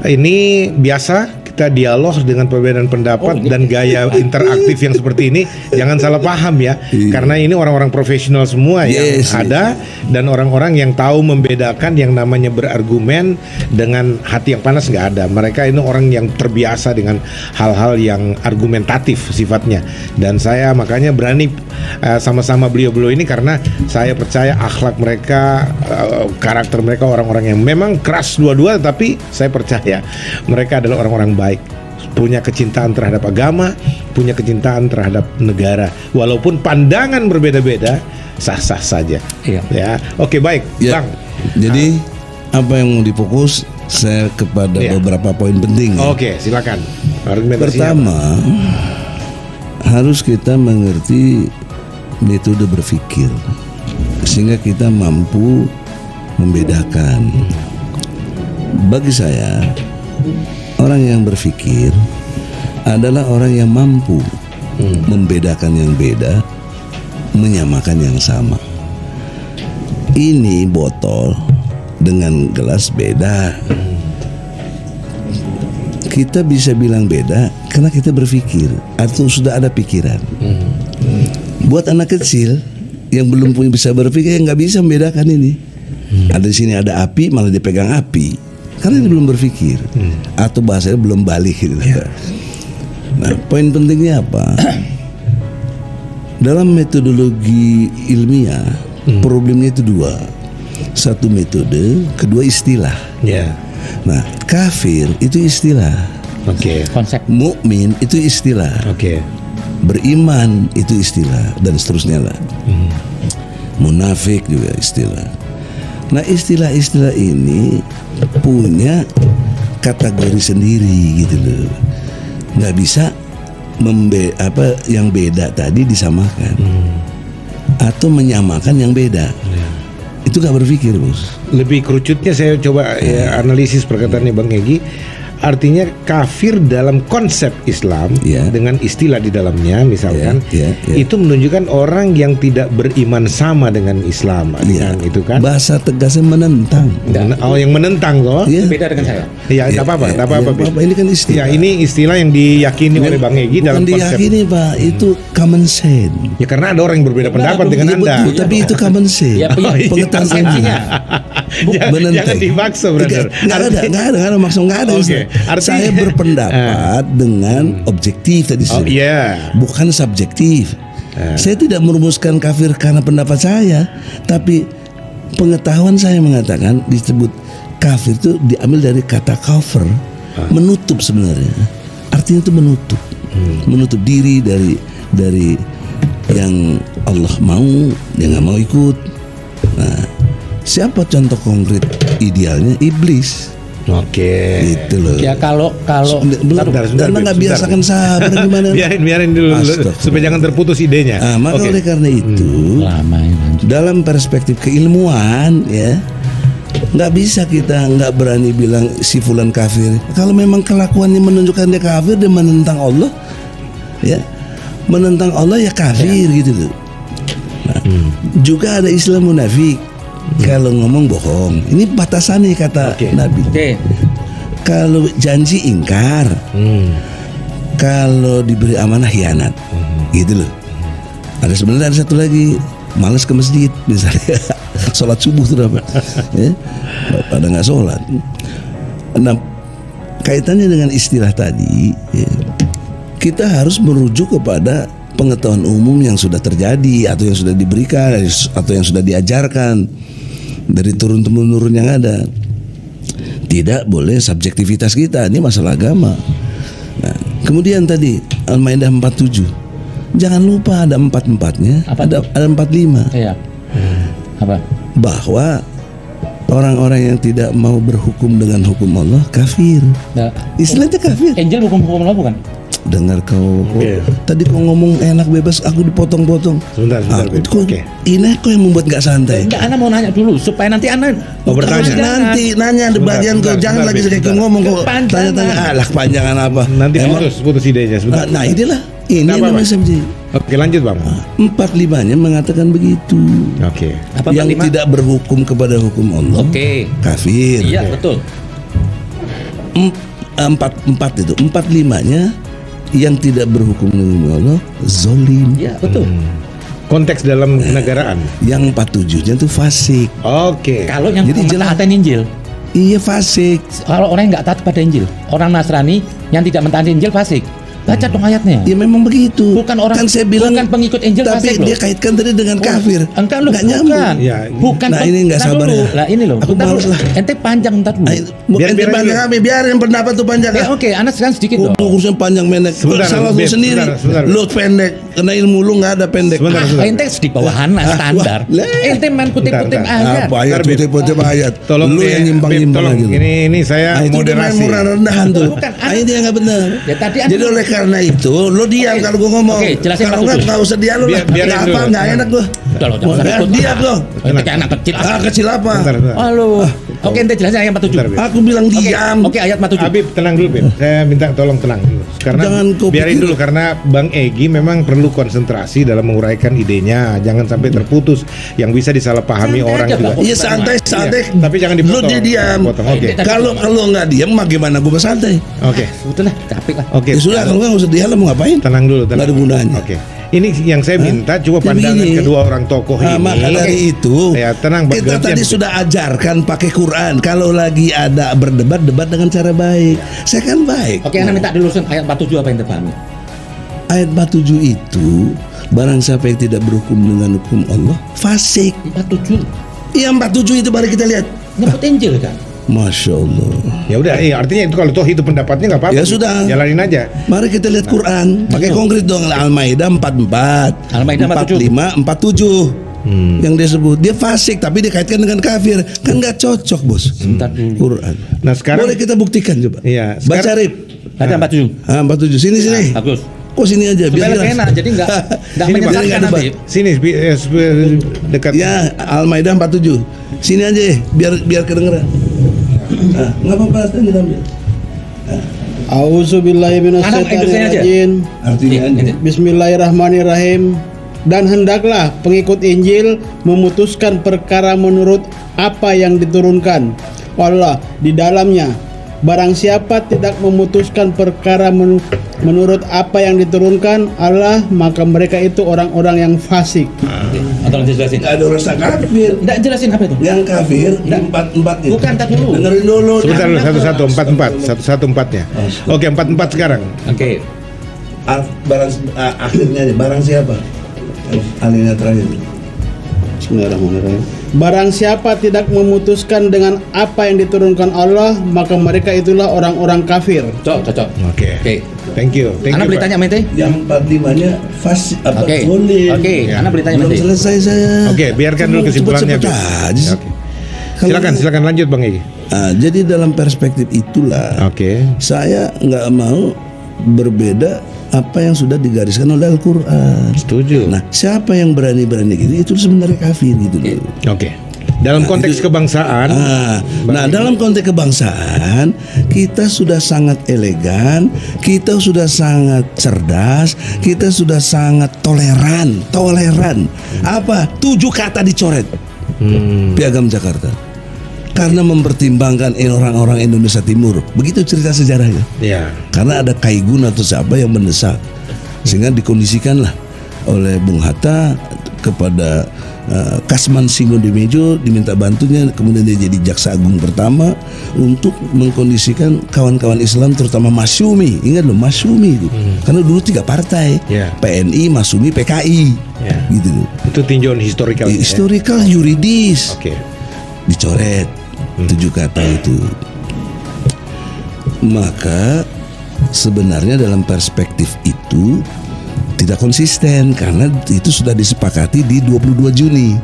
ini biasa kita dialog dengan perbedaan pendapat dan gaya interaktif yang seperti ini. Jangan salah paham ya, karena ini orang-orang profesional semua yang Yes, ada dan orang-orang yang tahu membedakan yang namanya berargumen dengan hati yang panas nggak ada. Mereka ini orang yang terbiasa dengan hal-hal yang argumentatif sifatnya, dan saya makanya berani sama-sama beliau-beliau ini karena saya percaya akhlak mereka, karakter mereka orang-orang yang memang keras dua-dua, tapi saya percaya mereka adalah orang-orang baik, punya kecintaan terhadap agama, punya kecintaan terhadap negara, walaupun pandangan berbeda-beda sah-sah saja. Iya. Ya, oke baik, Ya. Bang. Jadi apa yang mau difokus saya kepada Iya. beberapa poin penting. ya. Oke, silakan. Argumentasinya Pertama, harus kita mengerti metode berpikir sehingga kita mampu membedakan. Bagi saya, orang yang berpikir adalah orang yang mampu membedakan yang beda, menyamakan yang sama. Ini botol dengan gelas beda. Kita bisa bilang beda karena kita berpikir atau sudah ada pikiran. Buat anak kecil yang belum bisa berpikir, nggak bisa membedakan ini. Ada di sini ada api, malah dipegang api karena dia belum berpikir atau bahasanya belum balik gitu. Nah, poin pentingnya apa? Dalam metodologi ilmiah, problemnya itu dua. Satu metode, kedua istilah. Ya. Nah, kafir itu istilah, Oke. Konsep. mukmin itu istilah, Oke. beriman itu istilah, dan seterusnya lah. Munafik juga istilah. Nah, istilah-istilah ini punya kategori sendiri gitu loh. Nggak bisa yang beda tadi disamakan atau menyamakan yang beda. Itu nggak berpikir, bos. Lebih kerucutnya saya coba ya, analisis perkataannya Bang Egy. artinya kafir dalam konsep Islam Ya. dengan istilah di dalamnya misalkan Ya, ya. itu menunjukkan orang yang tidak beriman sama dengan Islam Iya. itu kan. Bahasa tegasnya menentang. Oh, yang menentang toh. Iya. Beda dengan saya. Ya, Ya, tak apa-apa, ya, tak apa-apa. ya, apa-apa. Ini kan istilah. Ya, ini istilah yang diyakini oleh Bang Egy Bukan dalam konsep. diyakini Pak, itu common sense. Ya karena ada orang yang berbeda pendapat dengan Ya, Anda. betul, tapi itu common sense. Ya, iya. Pengetahuan Persepsinya. Jangan dipaksa, brother. Nggak ada maksud nggak ada. Oke, Ustaz. artinya- Saya berpendapat dengan objektif tadi Oh sudah. iya. Bukan subjektif. Saya tidak merumuskan kafir karena pendapat saya, tapi pengetahuan saya mengatakan disebut kafir itu diambil dari kata cover, menutup sebenarnya. Artinya itu menutup, menutup diri dari yang Allah mau, dia nggak mau ikut. Nah, siapa contoh konkret idealnya? Iblis. Oke. Itu loh. Ya kalau Sebentar, Dan nggak Beb, biasakan sabar gimana? biarin dulu Astagfirullah. supaya jangan terputus idenya. Maka Oke. oleh karena itu, lama ya lanjut. dalam perspektif keilmuan ya, nggak bisa kita nggak berani bilang si fulan kafir. Kalau memang kelakuannya menunjukkan dia kafir, dia menentang Allah, ya menentang Allah ya kafir gitu loh. Nah, juga ada istilah munafik. Kalau ngomong bohong, ini batasannya kata Oke. Nabi. Oke. Kalau janji ingkar, kalau diberi amanah hianat, gitu loh. Ada sebenarnya ada satu lagi, malas ke masjid misalnya, sholat subuh tuh apa, ya, pada nggak sholat. Nah, kaitannya dengan istilah tadi, ya, kita harus merujuk kepada pengetahuan umum yang sudah terjadi atau yang sudah diberikan atau yang sudah diajarkan dari turun-temurun yang ada. Tidak boleh subjektivitas kita, ini masalah agama. Nah, kemudian tadi Al-Maidah 47, jangan lupa ada 4-4-nya, Apa ada 45, Iya. Apa? bahwa orang-orang yang tidak mau berhukum dengan hukum Allah kafir. Nah, Istilahnya kafir. Angel hukum Allah bukan? Dengar kau, Oke. tadi kau ngomong enak bebas, aku dipotong-potong. Sebentar, Beb. Kok Oke. ini kok yang membuat nggak santai? Enggak, Ana mau nanya dulu supaya nanti Ana bertanya. Nanti nanya di Sebentar, bagian kau, sebentar, jangan sebentar, lagi Beb, kayak sebentar. ngomong kok Kepanjangan. tanya-tanya. Alah kepanjangan apa? Nanti Emang- putus idenya sebentar. Nah inilah ini Nggak apa-apa. namanya subjek. Oke, lanjut Bang. 4-5-nya mengatakan begitu. Oke. Apa yang 45? tidak berhukum kepada hukum Allah Oke. kafir. Iya, betul. 4 itu 4-5-nya yang tidak berhukum dengan hukum Allah zolim. Iya, betul. Konteks dalam kenegaraan. Yang 47-nya itu fasik. Oke. Kalau yang Jadi jelas. mentaati Injil, Iya fasik. kalau orang yang nggak taat pada Injil, orang Nasrani yang tidak mentaati Injil fasik. Baca dong ayatnya. Ya memang begitu. Bukan orang, kan saya bilang bukan pengikut Injil tapi fasik loh. dia kaitkan tadi dengan kafir. Enggak loh, Nggak nyambung. bukan. Ya, Bukan. Nah, ini nggak Bentar sabar dulu. ya. Lah ini loh. Aku bentar males dulu. lah. Ente panjang bentar dulu. Bukan biar panjang aja. kami, biarin pendapat tuh panjang. Ya oke, Ana sekarang sedikit dong. Urusan panjang pendek. Sebentar, Salah lu Beb, sendiri. sebentar. Lu pendek, karena ilmu lu nggak ada pendek. Sebentar, sebentar. Ente di bawah Ana standar. Lah. Ente main kutip-kutip Bentar, ayat. Apa ayat Bentar, Beb. kutip ayat. Tolong lu Beb, yang nyimpang-nyimpang Beb, aja. tolong. lu. Ini saya Nah, itu udah main moderasi. murah rendahan tuh. Bukan, Ini yang nggak benar. Ya, tadi Jadi oleh karena itu, lu diam Oke. kalau gua ngomong. Oke, jelasin Kalau Pak nggak Kudus. usah diam lu lah. Biarin Nggak dulu. apa, nggak enak gua. Udah loh, jangan usah ikut. Diam lo. Ente kayak anak kecil. Kecil apa? Bentar, bentar. Halo. Oke, ente jelasin ayat 47. Bentar, Beb. Aku bilang Oke, diam. Oke, ayat 47. Habib tenang dulu Beb. Saya minta tolong tenang dulu. Karena Jangan kau biarin pikir- dulu karena Bang Egy memang perlu konsentrasi dalam menguraikan idenya. Jangan sampai terputus yang bisa disalahpahami Santai orang aja, juga. Bang. Iya santai, santai. Iya, tapi jangan dipotong. Lu diam. Potong, oke. Kalau nggak diam, mah gimana gua bersantai? Oke. Udah lah, capek lah. Oke. Ya sudah, kalau nggak usah diam, mau ngapain? Tenang dulu, tenang. Nggak ada gunanya. Oke. Ini yang saya minta coba Jadi pandangan begini. kedua orang tokoh Nah, ini. maka dari itu Ya, tenang, Bang. kita Gantian. tadi sudah ajarkan pakai Quran. Kalau lagi ada berdebat, debat dengan cara baik. Saya kan baik. Oke, Ana minta dulu ayat 47 apa yang terpahami? Ayat 47 itu barang siapa yang tidak berhukum dengan hukum Allah fasik. 47. Iya 47 itu mari kita lihat. Nyebut Injil kan? Masya Allah. Ya udah, artinya itu kalau toh itu pendapatnya nggak apa-apa. Ya sudah. Jalanin aja. Mari kita lihat Quran. Pakai konkret dong. Al-Maidah 44, Al-Maidah 45, 47. Yang dia sebut dia fasik tapi dikaitkan dengan kafir. Kan nggak cocok, Bos. Sebentar dulu. Quran. Nah, sekarang Boleh kita buktikan coba. Iya, Baca sekarang- Rip. Ada 47. 47 sini. Bagus. Kok sini aja biar Supaya lebih jelas. enak, jadi enggak Sini, Bang. menyesatkan Biar nggak nanti. debat. sini dekat. Ya, Al-Maidah 47. Sini aja biar kedengeran. Nah, nggak apa-apa, kita ambil. A'udzubillahi Anak Indonesia aja. minasyaitonirrajim. Artinya aja. Bismillahirrahmanirrahim. Dan hendaklah pengikut Injil memutuskan perkara menurut apa yang diturunkan Allah di dalamnya. Barang siapa tidak memutuskan perkara menurut apa yang diturunkan Allah, maka mereka itu orang-orang yang fasik. Atau jelasin. Nggak ada rasa kafir. Nggak jelasin apa itu? Yang kafir empat itu. Bukan, tak dulu. Dengerin dulu. Sebentar dulu, satu-satu, empat empatnya. Oke, 4-4 sekarang. Oke. Akhirnya aja. Barang siapa? Alinea terakhir. Bismillahirrahmanirrahim. Barang siapa tidak memutuskan dengan apa yang diturunkan Allah, maka mereka itulah orang-orang kafir. Cocok. Oke. Oke. Thank you. Anak beri tanya mente. Yang 45-nya fasik apa Oke. boleh. Oke. Ya. Anak beri tanya Belum mente. selesai saya. Oke, biarkan dulu kesimpulannya. Cepet-cepet Gus. aja sih. Oke. Silakan lanjut Bang Egy. Jadi dalam perspektif itulah Oke. saya nggak mau berbeda apa yang sudah digariskan oleh Al-Quran. Setuju. Nah, siapa yang berani-berani gitu, itu sebenarnya kafir gitu loh. Oke. Dalam konteks kebangsaan, Nah, dalam konteks kebangsaan kita sudah sangat elegan, kita sudah sangat cerdas, kita sudah sangat toleran. Apa? 7 kata dicoret. Piagam Jakarta. Karena mempertimbangkan orang-orang Indonesia Timur. Begitu cerita sejarahnya. ya. Karena ada Kaigun atau siapa yang mendesak, sehingga dikondisikanlah oleh Bung Hatta kepada Kasman Singodemejo diminta bantunya, kemudian dia jadi jaksa agung pertama untuk mengkondisikan kawan-kawan Islam, terutama Masyumi. Ingat loh, Masyumi itu karena dulu 3 partai, Ya. PNI, Masyumi, PKI, Ya. gitu loh. Itu tinjauan historical. Historical, yuridis, Oke. dicoret 7 kata itu. Maka sebenarnya dalam perspektif itu tidak konsisten, karena itu sudah disepakati di 22 Juni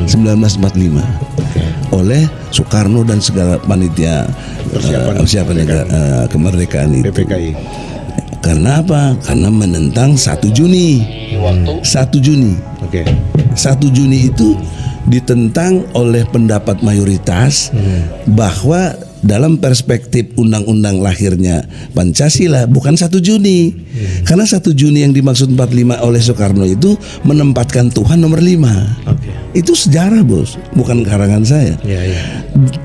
1945 oleh Soekarno dan segala panitia persiapan kemerdekaan itu. PPKI. Karena apa? Karena menentang 1 Juni. 1 Juni. Oke. 1 Juni itu ditentang oleh pendapat mayoritas bahwa dalam perspektif undang-undang lahirnya Pancasila bukan 1 Juni. Karena 1 Juni yang dimaksud 45 oleh Soekarno itu menempatkan Tuhan nomor 5. Oke. Itu sejarah, Bos, bukan karangan saya. Ya, ya.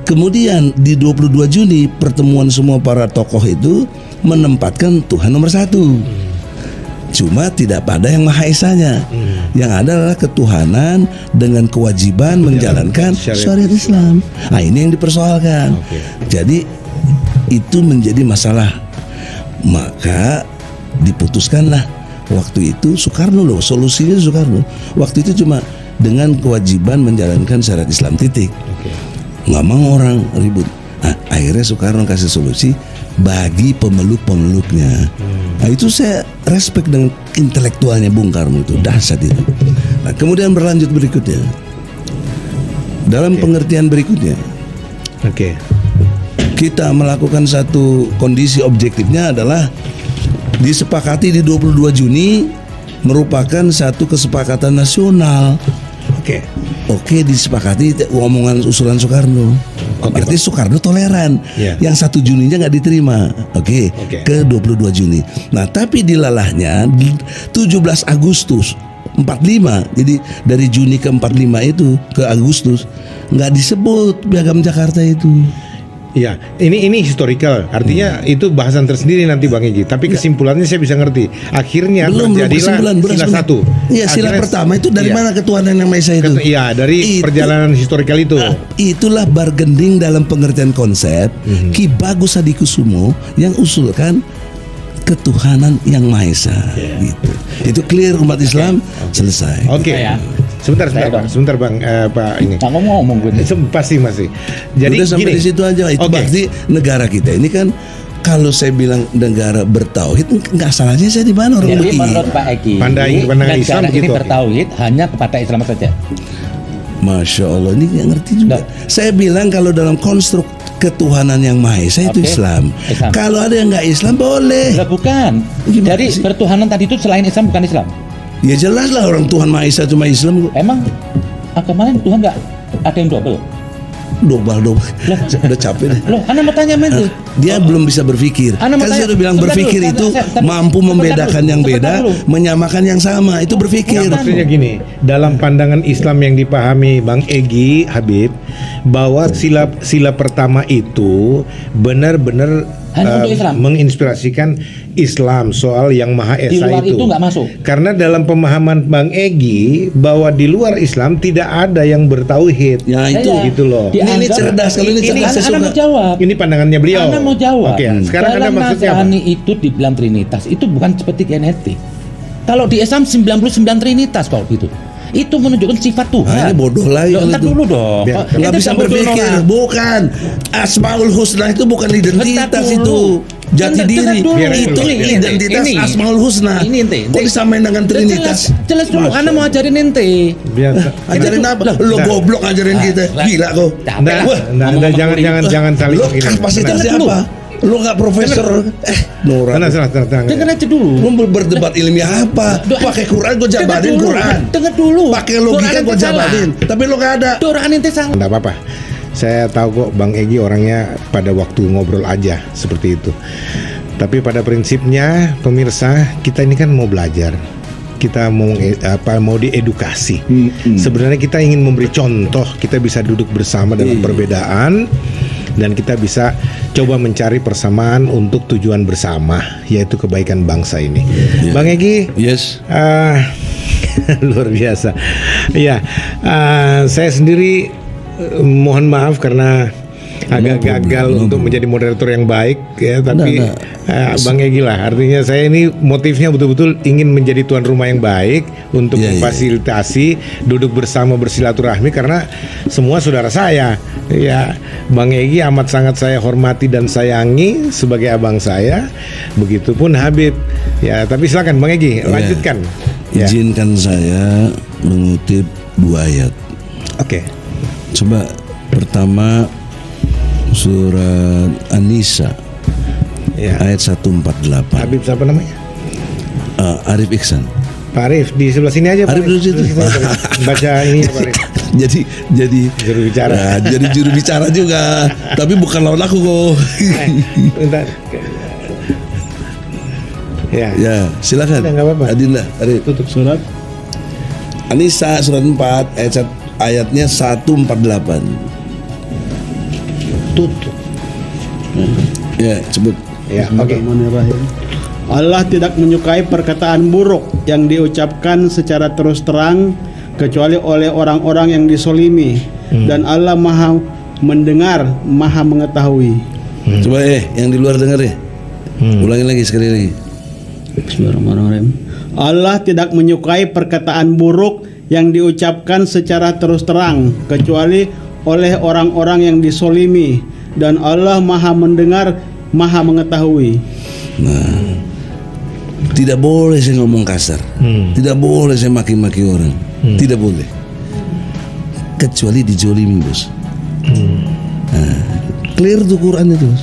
Kemudian di 22 Juni pertemuan semua para tokoh itu menempatkan Tuhan nomor 1. Cuma tidak pada yang Maha Esanya. Yang ada adalah ketuhanan dengan kewajiban menjalankan syariat Islam. Nah, ini yang dipersoalkan. Oke. Jadi itu menjadi masalah. Maka diputuskanlah waktu itu Soekarno loh, solusinya Soekarno. Waktu itu cuma dengan kewajiban menjalankan syariat Islam, titik. Oke. Nggak mau orang ribut. Nah, akhirnya Soekarno kasih solusi bagi pemeluk-pemeluknya. Nah, itu saya respect dengan intelektualnya Bung Karno, itu dahsyat itu. Nah, kemudian berlanjut berikutnya. Dalam pengertian berikutnya, Oke. kita melakukan satu kondisi objektifnya adalah disepakati di 22 Juni merupakan satu kesepakatan nasional. Oke. Oke, disepakati omongan usulan Soekarno. Berarti Soekarno toleran. Ya. Yang 1 Juninya nggak diterima. Oke, Oke. ke 22 Juni. Nah, tapi dilalahnya 17 Agustus 45. Jadi dari Juni ke 45 itu ke Agustus nggak disebut Piagam Jakarta itu. Ya, ini historical. Artinya itu bahasan tersendiri nanti Bang Egy. Tapi kesimpulannya saya bisa ngerti. Akhirnya terjadilah kesimpulan, sila 1. Iya, sila Akhirnya- pertama itu dari iya. mana ketuhanan yang Maha Esa itu? Iya, dari Itu- perjalanan historical itu. Itulah bargaining dalam pengertian konsep Ki Bagus Hadikusumo yang usulkan ketuhanan yang Maha Esa. Gitu. Itu clear umat Islam, selesai. Oke. Saya. Sebentar Bang. Sebentar Bang, Pak ini. Nah, ngomong gue. Pasti masih. Jadi Udah sampai gini. di situ aja. Itu Oke. berarti negara kita ini kan, kalau saya bilang negara bertauhid, nggak salahnya saya di mana orang Jadi begini. menurut Pak Eki, Pandangan Islam negara ini begitu. bertauhid hanya kepada Islam saja. Masya Allah, ini nggak ngerti juga. Nggak. Saya bilang kalau dalam konstruk ketuhanan yang Maha Esa itu Oke. Islam. Islam. Kalau ada yang nggak Islam boleh. Lah bukan. Gimana Jadi sih? bertuhanan tadi itu selain Islam bukan Islam. Ya jelas lah orang Tuhan Maha Esa cuma Islam. Emang agama lain Tuhan nggak ada yang double? dobal. Udah capek deh. Loh, Anda mau tanya Menteri? Dia belum bisa berpikir. Anda mau Kan saya tanya- udah bilang sebentar berpikir dulu, itu sebentar, mampu sebentar membedakan dulu, yang sebentar beda, dulu. menyamakan yang sama. Itu berpikir. Maksudnya gini, dalam pandangan Islam yang dipahami Bang Egy Habib, bahwa sila pertama itu benar-benar Hanya untuk Islam. menginspirasikan Islam soal yang Maha Di Esa luar itu nggak masuk. Karena dalam pemahaman Bang Egy bahwa di luar Islam tidak ada yang bertauhid. Ya itu. Saya Gitu loh. Ini cerdas, kalau ini cerdas saya Anda suka. mau jawab. Ini pandangannya beliau. Anda mau jawab. Oke, sekarang Anda Dalam maksudnya apa? Nasrani itu dibilang Trinitas, itu bukan seperti genetik. Kalau di Islam 99 Trinitas kalau gitu. Itu menunjukkan sifat Tuhan. Nah, ini bodoh lagi Loh, kalau ntar itu. dulu dong. Biar- Oh, Nggak ente bisa cabut dulu, berpikir, Nora. bukan Asmaul Husna itu bukan identitas Bentar itu, dulu. jati Bentar diri. dulu. Itu Ini, identitas ini. Asmaul Husna. Ini ente. Kok disamain dengan Trinitas? Jelas dulu. Anda mau ajarin ente. Biasa. Ajarin apa? Lah, Lo nah. goblok ajarin kita. Lah. Gila kau. Capek Nah, lah. Wah, Ngomong-ngomong jangan saling Lo ini. kapasitasnya Tenang dulu. apa? Lo nggak profesor? Nora. Tenang. Dengar aja dulu. Lo berdebat ilmiah apa? Pakai Quran gue jabarin Quran. Dengar dulu. Pakai logika gue jabarin. Tapi lo nggak ada. Doran ente salah. Enggak apa-apa. Saya tahu kok Bang Egy orangnya pada waktu ngobrol aja seperti itu. Tapi pada prinsipnya pemirsa, kita ini kan mau belajar. Kita mau diedukasi. Sebenarnya kita ingin memberi contoh, kita bisa duduk bersama dalam perbedaan dan kita bisa coba mencari persamaan untuk tujuan bersama, yaitu kebaikan bangsa ini. Bang Egy, Yes. luar biasa. Ya, saya sendiri mohon maaf karena agak gagal untuk menjadi moderator yang baik ya, tapi Bang Egy lah, artinya saya ini motifnya betul-betul ingin menjadi tuan rumah yang baik untuk Iya, iya. memfasilitasi duduk bersama bersilaturahmi karena semua saudara saya. Ya, Bang Egy amat sangat saya hormati dan sayangi sebagai abang saya. Begitupun Habib. Ya, tapi silakan Bang Egy lanjutkan. Ya. Izinkan saya mengutip 2 ayat. Oke. Coba pertama surat An-Nisa Ya. ayat 148. Habib siapa namanya? Arif Iksan. Pak Arif di sebelah sini aja. Pak Arif dulu situ. Baca ini Pak Arif. jadi Juru bicara. Nah, jadi juru bicara juga, tapi bukan lawan aku kok. Bentar. Ya. Ya, silakan. Udah, nggak apa-apa. Adinda, Arif. Tutup surat. An-Nisa surat 4 ayatnya 148. Tutup. Ya, sebut. Ya, oke. Bismillahirrahmanirrahim. Allah tidak menyukai perkataan buruk yang diucapkan secara terus terang kecuali oleh orang-orang yang disolimi, dan Allah Maha mendengar, Maha mengetahui. Coba yang di luar dengar ya. Ulangi lagi sekali lagi. Bismillahirrahmanirrahim. Allah tidak menyukai perkataan buruk yang diucapkan secara terus terang kecuali oleh orang-orang yang disolimi, dan Allah Maha mendengar, Maha mengetahui. Nah, tidak boleh saya ngomong kasar, tidak boleh saya maki-maki orang, tidak boleh, kecuali dijolimi bos. Nah, clear tuh Quran itu bos.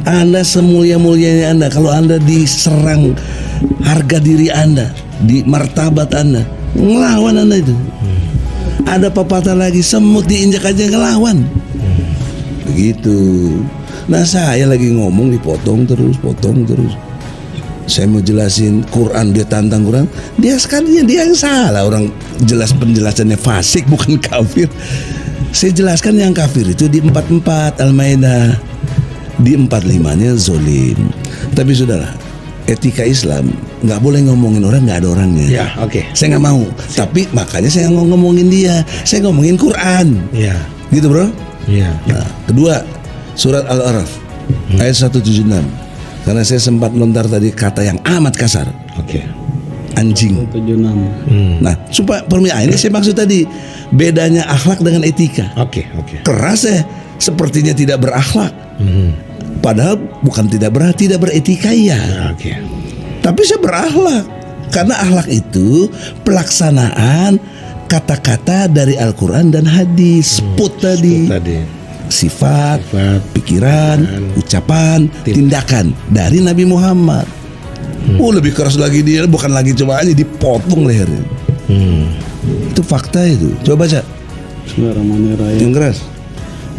Anda semulia-mulianya Anda, kalau Anda diserang harga diri Anda, di martabat Anda, ngelawan Anda itu. Ada pepatah lagi, semut diinjak aja ngelawan. Begitu. Nah saya lagi ngomong potong terus. Saya mau jelasin Quran, dia tantang Quran, dia sekalinya dia yang salah. Orang jelas penjelasannya fasik bukan kafir. Saya jelaskan yang kafir itu di 44 Al-Maidah, di 45-nya zolim. Tapi sudahlah, etika Islam nggak boleh ngomongin orang nggak ada orangnya. Ya, oke. Saya nggak mau. Tapi makanya saya ngomongin dia. Saya ngomongin Quran. Ya. Gitu bro. Ya. Nah, kedua surat Al-Araf ayat 176. Karena saya sempat lontar tadi kata yang amat kasar, Oke. anjing. 76. Nah, supaya permintaan ini saya maksud tadi bedanya akhlak dengan etika. Oke. Keras sepertinya tidak berakhlak. Padahal bukan tidak beretika ya. Oke. Tapi saya berakhlak karena akhlak itu pelaksanaan kata-kata dari Al-Quran dan hadis. Put tadi. Sifat, pikiran, ucapan, tindakan dari Nabi Muhammad. Lebih keras lagi dia, bukan lagi coba aja dipotong lehernya. Itu fakta itu. Coba baca Bismillahirrahmanirrahim. yang keras.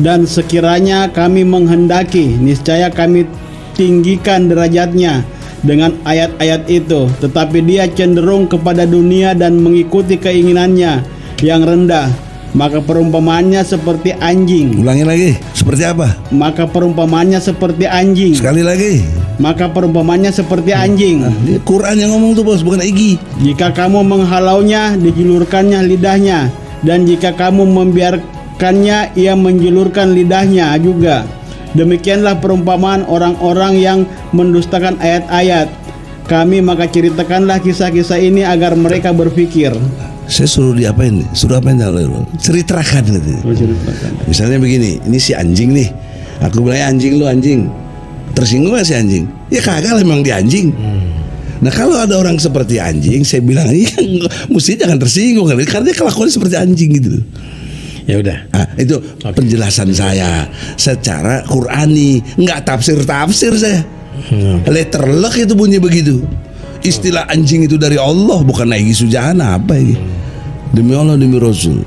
Dan sekiranya kami menghendaki, niscaya kami tinggikan derajatnya dengan ayat-ayat itu. Tetapi dia cenderung kepada dunia dan mengikuti keinginannya yang rendah. Maka perumpamaannya seperti anjing. Ulangi lagi, seperti apa? Maka perumpamaannya seperti anjing. Sekali lagi. Maka perumpamaannya seperti anjing. Ini Quran yang ngomong tuh bos, bukan Egi. Jika kamu menghalaunya, dijulurkannya lidahnya. Dan jika kamu membiarkannya, ia menjulurkan lidahnya juga. Demikianlah perumpamaan orang-orang yang mendustakan ayat-ayat kami, maka ceritakanlah kisah-kisah ini agar mereka berpikir. Saya suruh diapain nih? Suruh apain lo? Ceritakan gitu. Misalnya begini, ini si anjing nih. Aku bilang anjing, lu anjing. Tersinggung gak si anjing? Ya kagak lah, memang dia anjing. Nah kalau ada orang seperti anjing, saya bilang iya, mesti jangan tersinggung karena dia kelakuannya seperti anjing gitu. Ya udah. Nah, itu penjelasan saya secara Qurani, nggak tafsir saya. Letterlek itu bunyi begitu. Istilah anjing itu dari Allah, bukan Egy Sujana apa ini. Demi Allah, demi Rasul,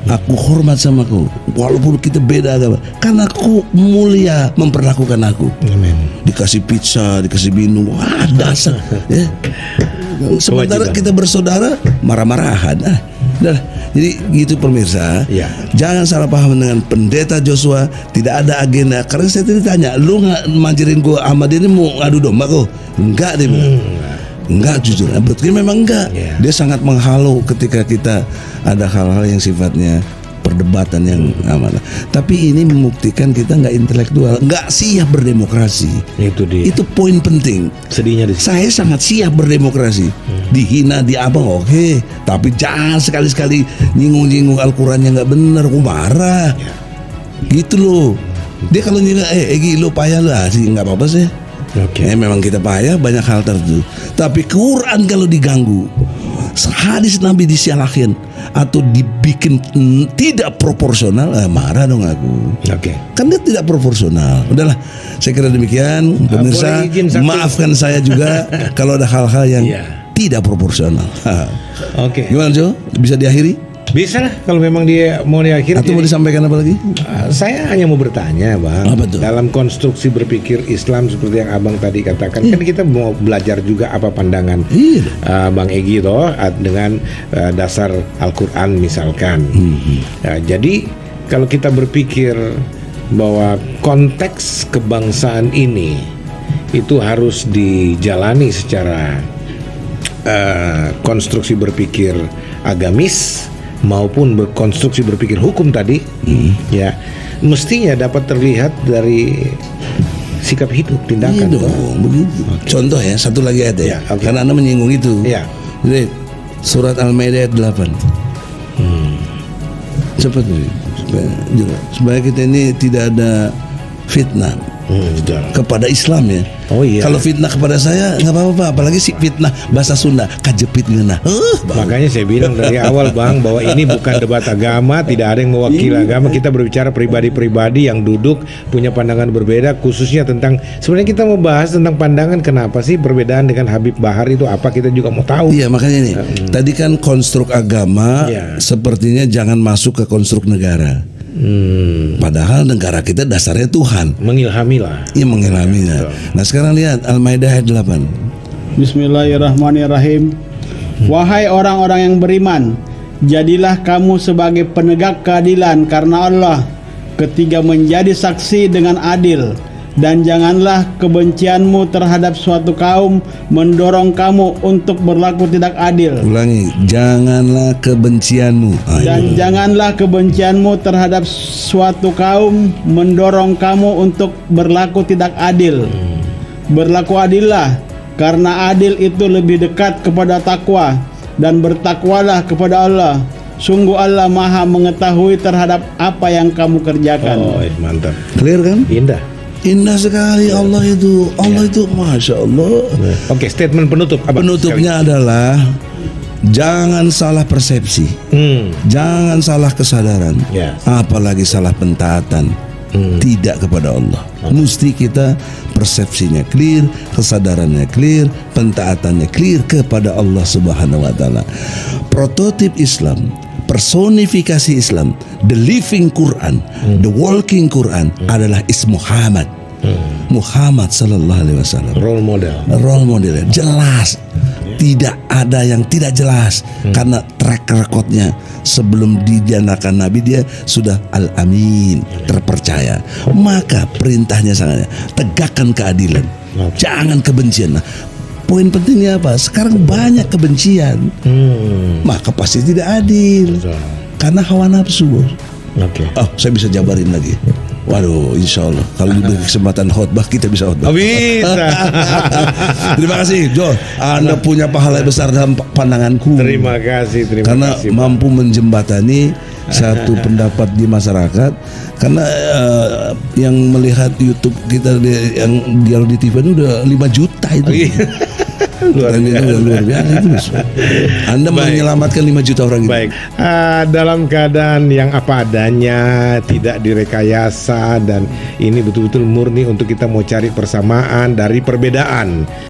aku hormat sama kau walaupun kita beda agama, karena aku mulia memperlakukan aku. Amin. Dikasih pizza, dikasih minum, wah dasar ya. Sementara Kewajiban. kita bersaudara marah-marahan. Dah, jadi gitu pemirsa. Ya. Jangan salah paham dengan pendeta Joshua. Tidak ada agenda. Karena saya tadi tanya, lu nggak manjirin gua Ahmad ini mau ngadu domba kok? Enggak, dia bilang. Enggak, jujur. Berarti memang enggak. Ya. Dia sangat menghalau ketika kita ada hal-hal yang sifatnya perdebatan yang amanah. Tapi ini membuktikan kita nggak intelektual, nggak siap berdemokrasi. Itu dia. Itu poin penting. Sedihnya di situ. Saya sangat siap berdemokrasi. Dihina, diabang, oke. Tapi jangan sekali-sekali nyinggung-nyinggung Al-Quran yang nggak benar, aku marah. Gitu loh. Dia kalau nyinggung, Egy lo payah lah sih, nggak apa-apa sih. Oke. Memang kita payah banyak hal tertentu. Tapi Quran kalau diganggu, hadis Nabi disalahin atau dibikin tidak proporsional, marah dong aku. Oke. Kan dia tidak proporsional. Udahlah, saya kira demikian. Pemirsa, boleh izin satu- maafkan saya juga kalau ada hal-hal yang Iya. tidak proporsional. Oke. Gimana Jo? Bisa diakhiri? Bisa lah kalau memang dia mau diakhiri. Atau mau disampaikan apa lagi? Saya hanya mau bertanya, Bang. Apa tuh? Dalam konstruksi berpikir Islam seperti yang Abang tadi katakan, kan kita mau belajar juga apa pandangan Iya. Bang Egy toh dengan dasar Al-Qur'an misalkan. Jadi kalau kita berpikir bahwa konteks kebangsaan ini itu harus dijalani secara konstruksi berpikir agamis maupun berkonstruksi berpikir hukum tadi, ya mestinya dapat terlihat dari sikap hidup, Iya tindakan. dong, begitu. Contoh ya, satu lagi ayat ya. Ya, oke. Karena Anda menyinggung itu. Iya. Jadi, surat Al-Maidah ayat 8. Cepat nih, supaya kita ini tidak ada fitnah Betul. kepada Islam ya. Oh iya. Kalau fitnah kepada saya nggak apa-apa, apalagi si fitnah bahasa Sunda kajepit ngena. Makanya saya bilang dari awal, Bang, bahwa ini bukan debat agama, tidak ada yang mewakili agama. Kita berbicara pribadi-pribadi yang duduk punya pandangan berbeda, khususnya tentang, sebenarnya kita mau bahas tentang pandangan kenapa sih perbedaan dengan Habib Bahar itu apa, kita juga mau tahu. Iya, makanya nih. Tadi kan konstruk agama Iya. sepertinya jangan masuk ke konstruk negara. Padahal negara kita dasarnya Tuhan. Mengilhami lah. Ia mengilhaminya. Nah sekarang lihat Al-Maidah ayat 8. Bismillahirrahmanirrahim. Wahai orang-orang yang beriman, jadilah kamu sebagai penegak keadilan karena Allah, ketiga menjadi saksi dengan adil. Dan janganlah kebencianmu terhadap suatu kaum mendorong kamu untuk berlaku tidak adil. Ulangi, janganlah kebencianmu. Dan janganlah kebencianmu terhadap suatu kaum mendorong kamu untuk berlaku tidak adil. Berlaku adillah, karena adil itu lebih dekat kepada takwa, dan bertakwalah kepada Allah. Sungguh Allah Maha mengetahui terhadap apa yang kamu kerjakan. Oh, mantap. Clear kan? Indah. Indah sekali Allah itu. Allah itu Masya Allah. Oke, statement penutup. Abang, Penutupnya adalah jangan salah persepsi, sekali. jangan salah kesadaran, Ya. apalagi salah pentaatan. Tidak kepada Allah. Mesti kita persepsinya clear, kesadarannya clear, pentaatannya clear kepada Allah Subhanahu wa taala. Prototip Islam, personifikasi Islam, the living Quran, the walking Quran adalah is Muhammad. Muhammad sallallahu alaihi wasallam. Role model. Role model jelas. Tidak ada yang tidak jelas karena track recordnya sebelum dijanakan Nabi dia sudah al-amin, terpercaya. Maka perintahnya sangat tegakkan keadilan, jangan kebencian. Nah, poin pentingnya apa? Sekarang banyak kebencian, maka pasti tidak adil. Betul. Karena hawa nafsu. Oke. Oh, saya bisa jabarin lagi. Waduh, insya Allah kalau diberi kesempatan khotbah kita bisa khotbah. Bisa. Terima kasih, Jo. Anda punya pahala besar dalam pandanganku. Terima kasih. Karena Pak. mampu menjembatani satu pendapat di masyarakat. Karena yang melihat YouTube kita yang dialog di TV itu udah 5 juta itu. Luar Dan itu biasa. udah luar biasa itu. Anda Baik. menyelamatkan 5 juta orang itu. Baik, dalam keadaan yang apa adanya, tidak direkayasa, dan ini betul-betul murni untuk kita mau cari persamaan dari perbedaan.